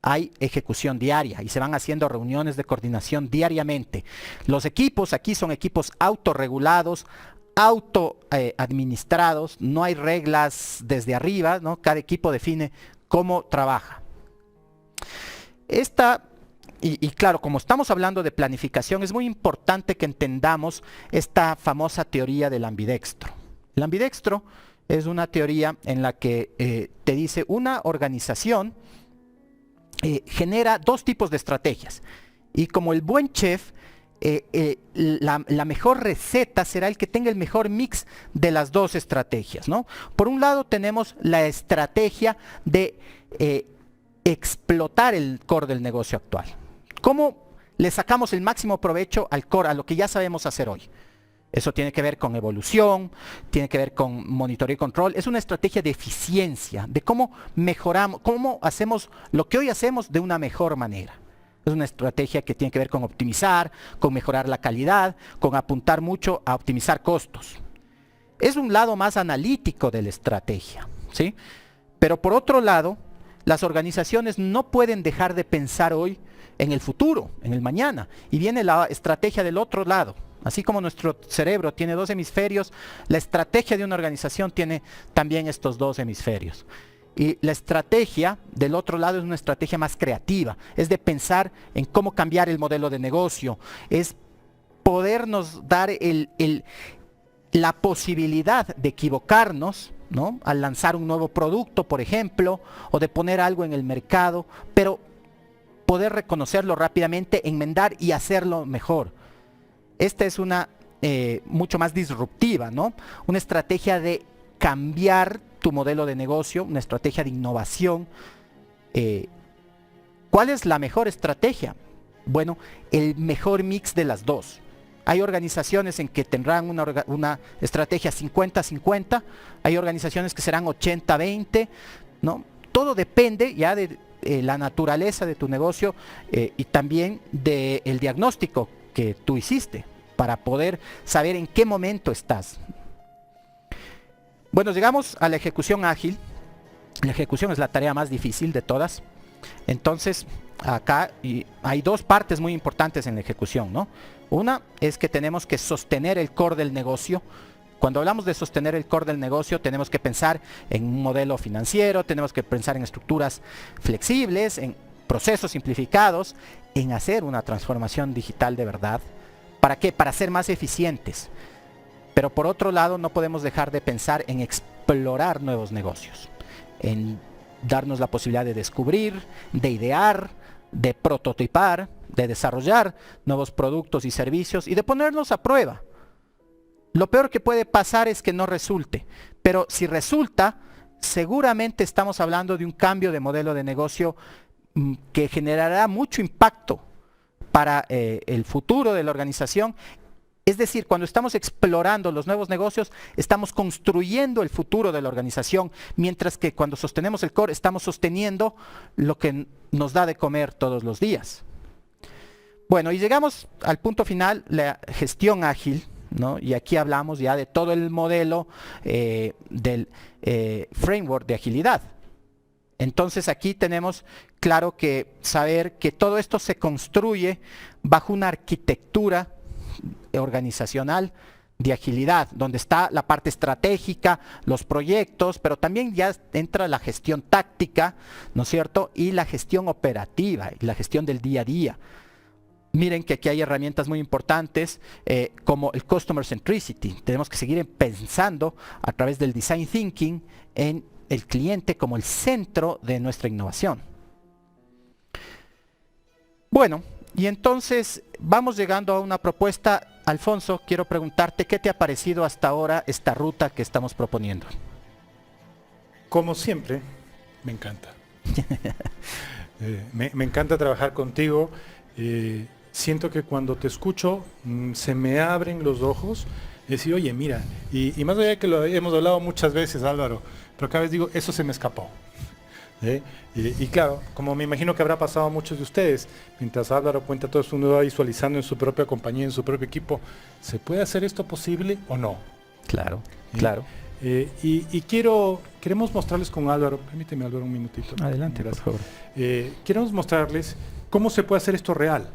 hay ejecución diaria y se van haciendo reuniones de coordinación diariamente. Los equipos aquí son equipos autorregulados, administrados, no hay reglas desde arriba, ¿no? Cada equipo define cómo trabaja. Y claro, como estamos hablando de planificación, es muy importante que entendamos esta famosa teoría del ambidextro. El ambidextro es una teoría en la que te dice una organización genera 2 tipos de estrategias. Y como el buen chef, la mejor receta será el que tenga el mejor mix de las 2 estrategias, ¿no? Por un lado tenemos la estrategia de explotar el core del negocio actual. ¿Cómo le sacamos el máximo provecho al core, a lo que ya sabemos hacer hoy? Eso tiene que ver con evolución, tiene que ver con monitoreo y control. Es una estrategia de eficiencia, de cómo mejoramos, cómo hacemos lo que hoy hacemos de una mejor manera. Es una estrategia que tiene que ver con optimizar, con mejorar la calidad, con apuntar mucho a optimizar costos. Es un lado más analítico de la estrategia, ¿sí? Pero por otro lado, las organizaciones no pueden dejar de pensar hoy en el futuro, en el mañana. Y viene la estrategia del otro lado. Así como nuestro cerebro tiene 2 hemisferios, la estrategia de una organización tiene también estos 2 hemisferios. Y la estrategia del otro lado es una estrategia más creativa, es de pensar en cómo cambiar el modelo de negocio, es podernos dar la posibilidad de equivocarnos, ¿no?, al lanzar un nuevo producto, por ejemplo, o de poner algo en el mercado, pero poder reconocerlo rápidamente, enmendar y hacerlo mejor. Esta es una mucho más disruptiva, ¿no? Una estrategia de cambiar tu modelo de negocio, una estrategia de innovación. ¿Cuál es la mejor estrategia? Bueno, el mejor mix de las 2. Hay organizaciones en que tendrán una estrategia 50-50, hay organizaciones que serán 80-20, ¿no? Todo depende ya de la naturaleza de tu negocio y también del diagnóstico que tú hiciste para poder saber en qué momento estás. Bueno, llegamos a la ejecución ágil. La ejecución es la tarea más difícil de todas. Entonces, acá hay 2 partes muy importantes en la ejecución, ¿no? Una es que tenemos que sostener el core del negocio. Cuando hablamos de sostener el core del negocio, tenemos que pensar en un modelo financiero, tenemos que pensar en estructuras flexibles, en procesos simplificados, en hacer una transformación digital de verdad. ¿Para qué? Para ser más eficientes. Pero por otro lado, no podemos dejar de pensar en explorar nuevos negocios, en darnos la posibilidad de descubrir, de idear, de prototipar, de desarrollar nuevos productos y servicios y de ponerlos a prueba. Lo peor que puede pasar es que no resulte, pero si resulta, seguramente estamos hablando de un cambio de modelo de negocio que generará mucho impacto para el futuro de la organización. Es decir, cuando estamos explorando los nuevos negocios, estamos construyendo el futuro de la organización, mientras que cuando sostenemos el core, estamos sosteniendo lo que nos da de comer todos los días. Bueno, y llegamos al punto final, la gestión ágil, ¿no? Y aquí hablamos ya de todo el modelo del framework de agilidad. Entonces aquí tenemos claro que saber que todo esto se construye bajo una arquitectura organizacional de agilidad, donde está la parte estratégica, los proyectos, pero también ya entra la gestión táctica, ¿no es cierto? Y la gestión operativa, y la gestión del día a día. Miren que aquí hay herramientas muy importantes como el Customer Centricity. Tenemos que seguir pensando a través del Design Thinking en el cliente como el centro de nuestra innovación. Bueno, y entonces vamos llegando a una propuesta. Alfonso, quiero preguntarte, ¿qué te ha parecido hasta ahora esta ruta que estamos proponiendo? Como siempre, me encanta. Me encanta trabajar contigo. Siento que cuando te escucho se me abren los ojos. Decir, oye, mira, y más allá de que lo hemos hablado muchas veces, Álvaro, pero cada vez digo, eso se me escapó. Y claro, como me imagino que habrá pasado a muchos de ustedes, mientras Álvaro cuenta todo esto, uno va visualizando en su propia compañía, en su propio equipo, ¿se puede hacer esto posible o no? Claro, claro. Y queremos mostrarles con Álvaro, permíteme Álvaro un minutito. Adelante, gracias. por favor. Queremos mostrarles cómo se puede hacer esto real.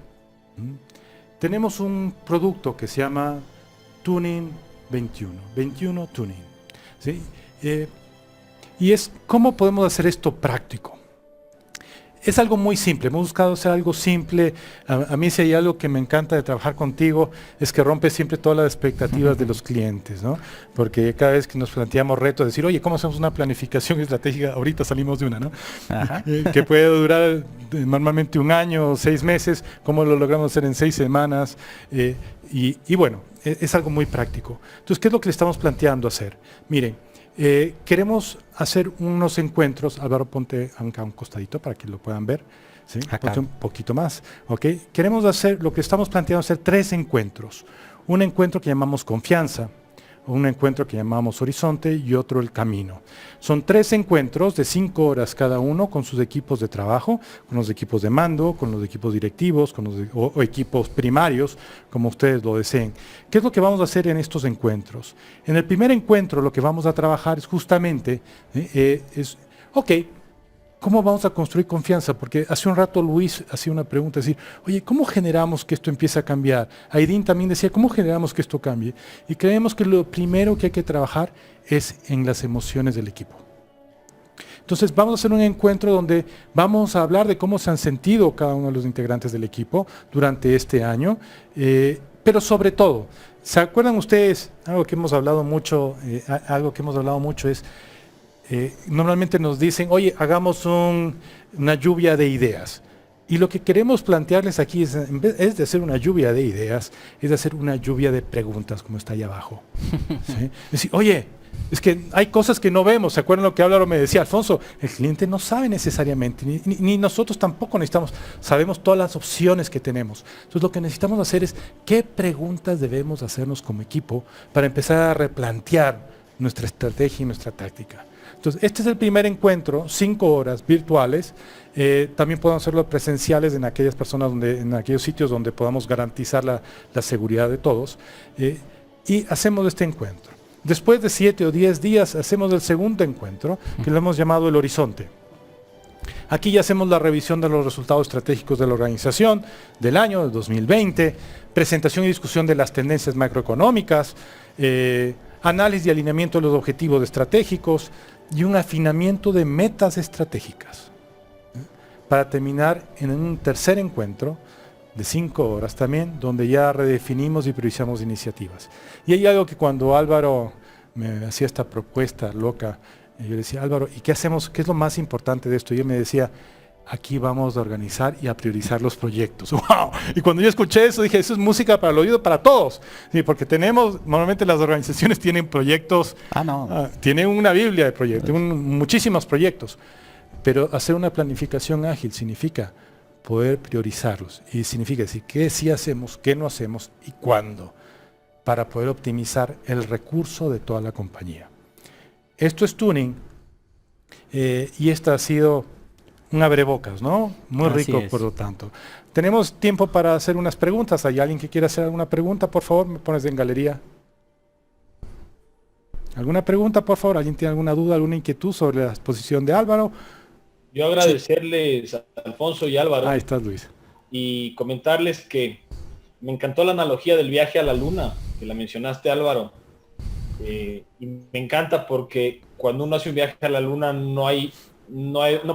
Tenemos un producto que se llama Tuning 21 Tuning. ¿Sí? Y es cómo podemos hacer esto práctico. Es algo muy simple, hemos buscado hacer algo simple. A mí si hay algo que me encanta de trabajar contigo es que rompe siempre todas las expectativas de los clientes, ¿no? Porque cada vez que nos planteamos retos, decir, oye, ¿cómo hacemos una planificación estratégica? Ahorita salimos de una, ¿no? Que puede durar normalmente 1 año o 6 meses, ¿cómo lo logramos hacer en 6 semanas? Y bueno, es algo muy práctico. Entonces, ¿qué es lo que le estamos planteando hacer? Miren, queremos hacer unos encuentros. Álvaro, ponte acá un costadito para que lo puedan ver. ¿Sí? Ponte un poquito más. ¿Okay? Queremos hacer, lo que estamos planteando, hacer 3 encuentros. Un encuentro que llamamos confianza, un encuentro que llamamos horizonte y otro el camino. Son 3 encuentros de 5 horas cada uno con sus equipos de trabajo, con los equipos de mando, con los equipos directivos, con o equipos primarios, como ustedes lo deseen. ¿Qué es lo que vamos a hacer en estos encuentros? En el primer encuentro lo que vamos a trabajar es justamente, ok, ¿cómo vamos a construir confianza? Porque hace un rato Luis hacía una pregunta, decir, oye, ¿cómo generamos que esto empiece a cambiar? Aidín también decía, ¿cómo generamos que esto cambie? Y creemos que lo primero que hay que trabajar es en las emociones del equipo. Entonces vamos a hacer un encuentro donde vamos a hablar de cómo se han sentido cada uno de los integrantes del equipo durante este año, pero sobre todo, ¿se acuerdan ustedes? Algo que hemos hablado mucho es, normalmente nos dicen, oye, hagamos una lluvia de ideas. Y lo que queremos plantearles aquí es, en vez de hacer una lluvia de ideas, es de hacer una lluvia de preguntas, como está ahí abajo. ¿Sí? Es decir, oye, es que hay cosas que no vemos. ¿Se acuerdan lo que Álvaro me decía? Alfonso, el cliente no sabe necesariamente, ni nosotros tampoco necesitamos, sabemos todas las opciones que tenemos. Entonces lo que necesitamos hacer es, ¿qué preguntas debemos hacernos como equipo para empezar a replantear nuestra estrategia y nuestra táctica? Entonces, este es el primer encuentro, 5 horas virtuales. También podemos hacerlo presenciales en aquellas personas, en aquellos sitios donde podamos garantizar la seguridad de todos. Y hacemos este encuentro. Después de 7 o 10 días hacemos el segundo encuentro, que lo hemos llamado el horizonte. Aquí ya hacemos la revisión de los resultados estratégicos de la organización del año, del 2020, presentación y discusión de las tendencias macroeconómicas, análisis y alineamiento de los objetivos estratégicos y un afinamiento de metas estratégicas. Para terminar en un tercer encuentro de 5 horas también, donde ya redefinimos y priorizamos iniciativas. Y hay algo que cuando Álvaro me hacía esta propuesta loca, yo le decía, Álvaro, ¿y qué hacemos? ¿Qué es lo más importante de esto? Y él me decía, aquí vamos a organizar y a priorizar los proyectos. ¡Wow! Y cuando yo escuché eso, dije, eso es música para el oído para todos. Sí, porque normalmente las organizaciones tienen proyectos, tienen una biblia de proyectos, muchísimos proyectos. Pero hacer una planificación ágil significa poder priorizarlos. Y significa decir qué sí hacemos, qué no hacemos y cuándo, para poder optimizar el recurso de toda la compañía. Esto es Tuning, y esta ha sido un abrebocas, ¿no? Muy rico, por lo tanto. Tenemos tiempo para hacer unas preguntas. ¿Hay alguien que quiera hacer alguna pregunta? Por favor, me pones en galería. ¿Alguna pregunta, por favor? ¿Alguien tiene alguna duda, alguna inquietud sobre la exposición de Álvaro? Yo agradecerles a Alfonso y Álvaro. Ahí estás, Luis. Y comentarles que me encantó la analogía del viaje a la luna. que la mencionaste, Álvaro. Y me encanta porque cuando uno hace un viaje a la luna no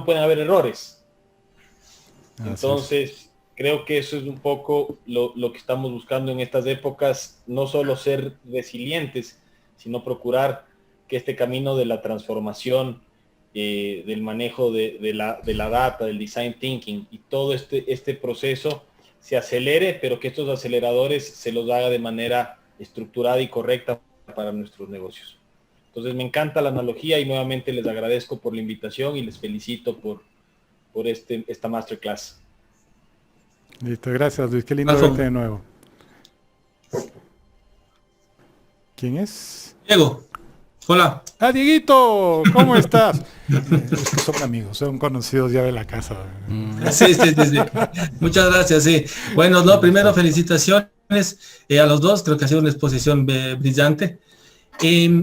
pueden haber errores. Entonces, creo que eso es un poco lo que estamos buscando en estas épocas, no solo ser resilientes, sino procurar que este camino de la transformación, del manejo de la data, del design thinking y todo este proceso se acelere, pero que estos aceleradores se los haga de manera estructurada y correcta para nuestros negocios. Entonces me encanta la analogía y nuevamente les agradezco por la invitación y les felicito por esta masterclass. Listo, gracias Luis, qué lindo verte de nuevo. ¿Quién es? Diego, hola. Ah, Dieguito, ¿cómo estás? Es que son amigos, son conocidos ya de la casa. Sí. Muchas gracias, sí. Bueno, no, primero felicitaciones a los dos, creo que ha sido una exposición brillante.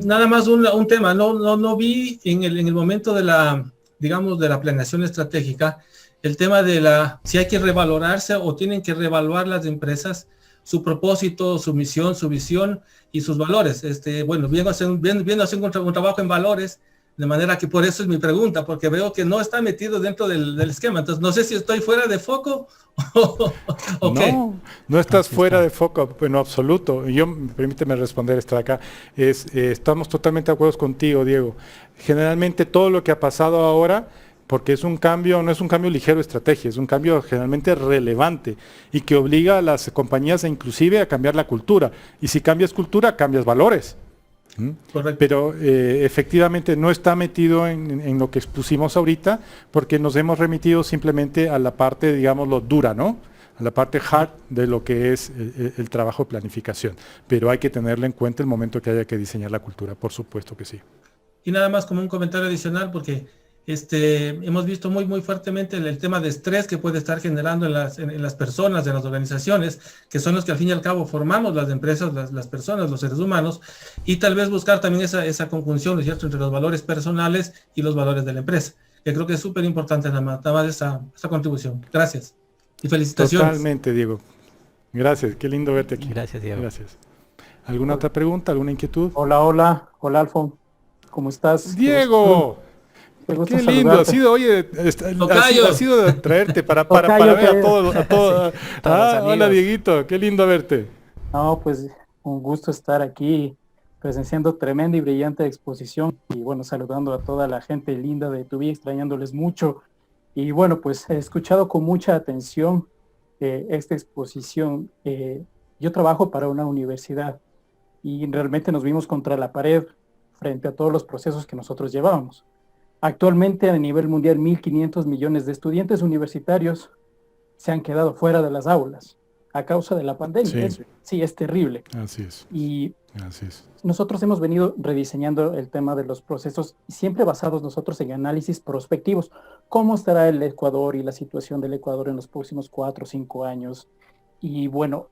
Nada más un tema, no vi en el momento de digamos, de la planeación estratégica, el tema de si hay que revalorarse o tienen que reevaluar las empresas su propósito, su misión, su visión y sus valores. Bueno, viendo haciendo un trabajo en valores, de manera que por eso es mi pregunta, porque veo que no está metido dentro del esquema. Entonces, no sé si estoy fuera de foco o qué. No estás fuera de foco en lo absoluto. Permíteme responder esto de acá. Estamos totalmente de acuerdo contigo, Diego. Generalmente todo lo que ha pasado ahora, porque es un cambio, no es un cambio ligero de estrategia, es un cambio generalmente relevante y que obliga a las compañías inclusive a cambiar la cultura. Y si cambias cultura, cambias valores. Correcto. Pero efectivamente no está metido en lo que expusimos ahorita, porque nos hemos remitido simplemente a la parte, digamos, lo dura, ¿no? A la parte hard de lo que es el trabajo de planificación. Pero hay que tenerlo en cuenta el momento que haya que diseñar la cultura, por supuesto que sí. Y nada más como un comentario adicional, porque hemos visto muy fuertemente el tema de estrés que puede estar generando en las personas, en las organizaciones, que son los que al fin y al cabo formamos las empresas, las personas, los seres humanos, y tal vez buscar también esa conjunción, ¿no es cierto?, entre los valores personales y los valores de la empresa, que creo que es súper importante nada más esa contribución. Gracias y felicitaciones. Totalmente, Diego. Gracias, qué lindo verte aquí. Gracias, Diego. Gracias. ¿Alguna otra pregunta, alguna inquietud? Hola, Alfon. ¿Cómo estás? ¡Diego! Qué lindo, ha sido, oye, ha sido de traerte para ver a todos. Hola Dieguito, qué lindo verte. No, pues un gusto estar aquí presenciando tremenda y brillante exposición y bueno, saludando a toda la gente linda de tu vida, extrañándoles mucho. Y bueno, pues he escuchado con mucha atención esta exposición. Yo trabajo para una universidad y realmente nos vimos contra la pared frente a todos los procesos que nosotros llevábamos. Actualmente a nivel mundial 1.500 millones de estudiantes universitarios se han quedado fuera de las aulas a causa de la pandemia. Sí, es terrible. Así es. Y nosotros hemos venido rediseñando el tema de los procesos, siempre basados nosotros en análisis prospectivos. ¿Cómo estará el Ecuador y la situación del Ecuador en los próximos 4 o 5 años? Y bueno,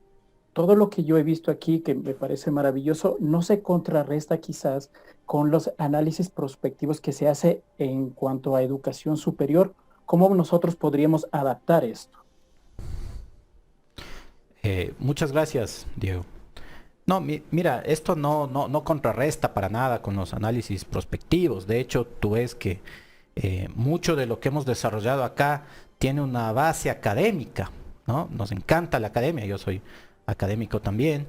todo lo que yo he visto aquí, que me parece maravilloso, no se contrarresta quizás con los análisis prospectivos que se hace en cuanto a educación superior. ¿Cómo nosotros podríamos adaptar esto? Muchas gracias, Diego. No, mira, esto no contrarresta para nada con los análisis prospectivos. De hecho, tú ves que mucho de lo que hemos desarrollado acá tiene una base académica, ¿no? Nos encanta la academia, yo soy académico también,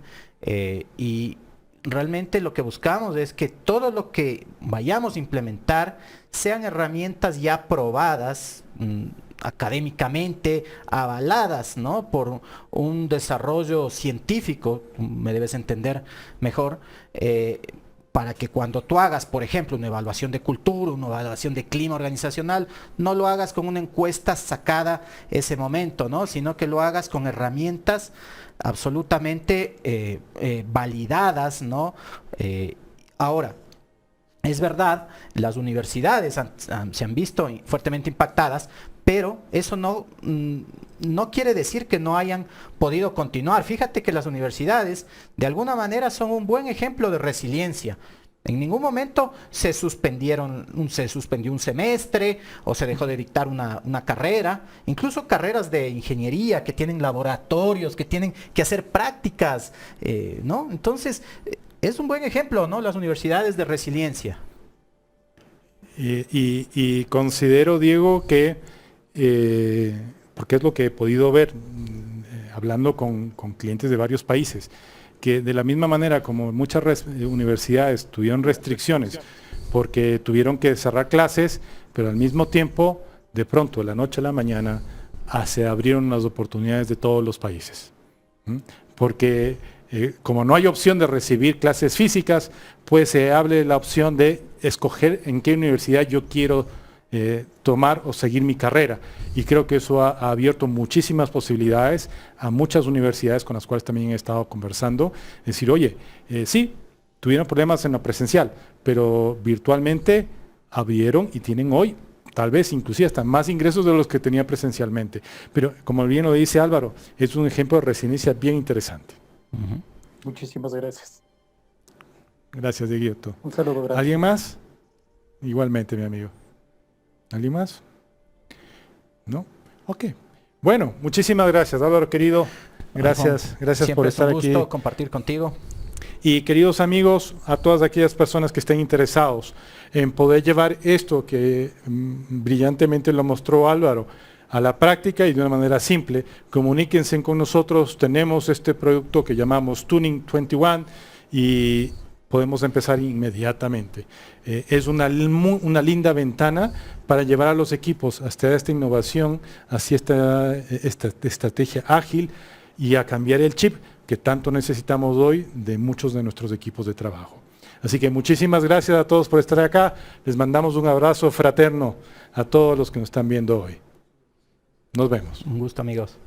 y realmente lo que buscamos es que todo lo que vayamos a implementar sean herramientas ya probadas académicamente, avaladas, ¿no?, por un desarrollo científico, me debes entender mejor, para que cuando tú hagas, por ejemplo, una evaluación de cultura, una evaluación de clima organizacional, no lo hagas con una encuesta sacada ese momento, ¿no?, sino que lo hagas con herramientas absolutamente validadas, ¿no? Ahora, es verdad, las universidades se han visto fuertemente impactadas, pero eso no quiere decir que no hayan podido continuar. Fíjate que las universidades de alguna manera son un buen ejemplo de resiliencia. En ningún momento se suspendió un semestre o se dejó de dictar una carrera, incluso carreras de ingeniería que tienen laboratorios, que tienen que hacer prácticas, ¿no? Entonces, es un buen ejemplo, ¿no? Las universidades de resiliencia. Y considero, Diego, que, porque es lo que he podido ver hablando con clientes de varios países, que de la misma manera como muchas universidades tuvieron restricciones porque tuvieron que cerrar clases, pero al mismo tiempo, de pronto, de la noche a la mañana, se abrieron las oportunidades de todos los países. Porque como no hay opción de recibir clases físicas, pues se abre la opción de escoger en qué universidad yo quiero tomar o seguir mi carrera. Y creo que eso ha abierto muchísimas posibilidades a muchas universidades con las cuales también he estado conversando. Decir, oye, sí, tuvieron problemas en la presencial, pero virtualmente abrieron y tienen hoy, tal vez inclusive hasta más ingresos de los que tenía presencialmente. Pero como bien lo dice Álvaro, es un ejemplo de resiliencia bien interesante. Muchísimas gracias. Gracias, Dieguito. Un saludo, gracias. ¿Alguien más? Igualmente, mi amigo. ¿Alguien más? ¿No? Ok. Bueno, muchísimas gracias, Álvaro, querido. Gracias, gracias por estar aquí. Siempre es un gusto compartir contigo. Y queridos amigos, a todas aquellas personas que estén interesados en poder llevar esto que brillantemente lo mostró Álvaro a la práctica y de una manera simple, comuníquense con nosotros. Tenemos este producto que llamamos Tuning 21 y podemos empezar inmediatamente. Es una linda ventana para llevar a los equipos hasta esta innovación, hacia esta estrategia ágil y a cambiar el chip que tanto necesitamos hoy de muchos de nuestros equipos de trabajo. Así que muchísimas gracias a todos por estar acá. Les mandamos un abrazo fraterno a todos los que nos están viendo hoy. Nos vemos. Un gusto, amigos.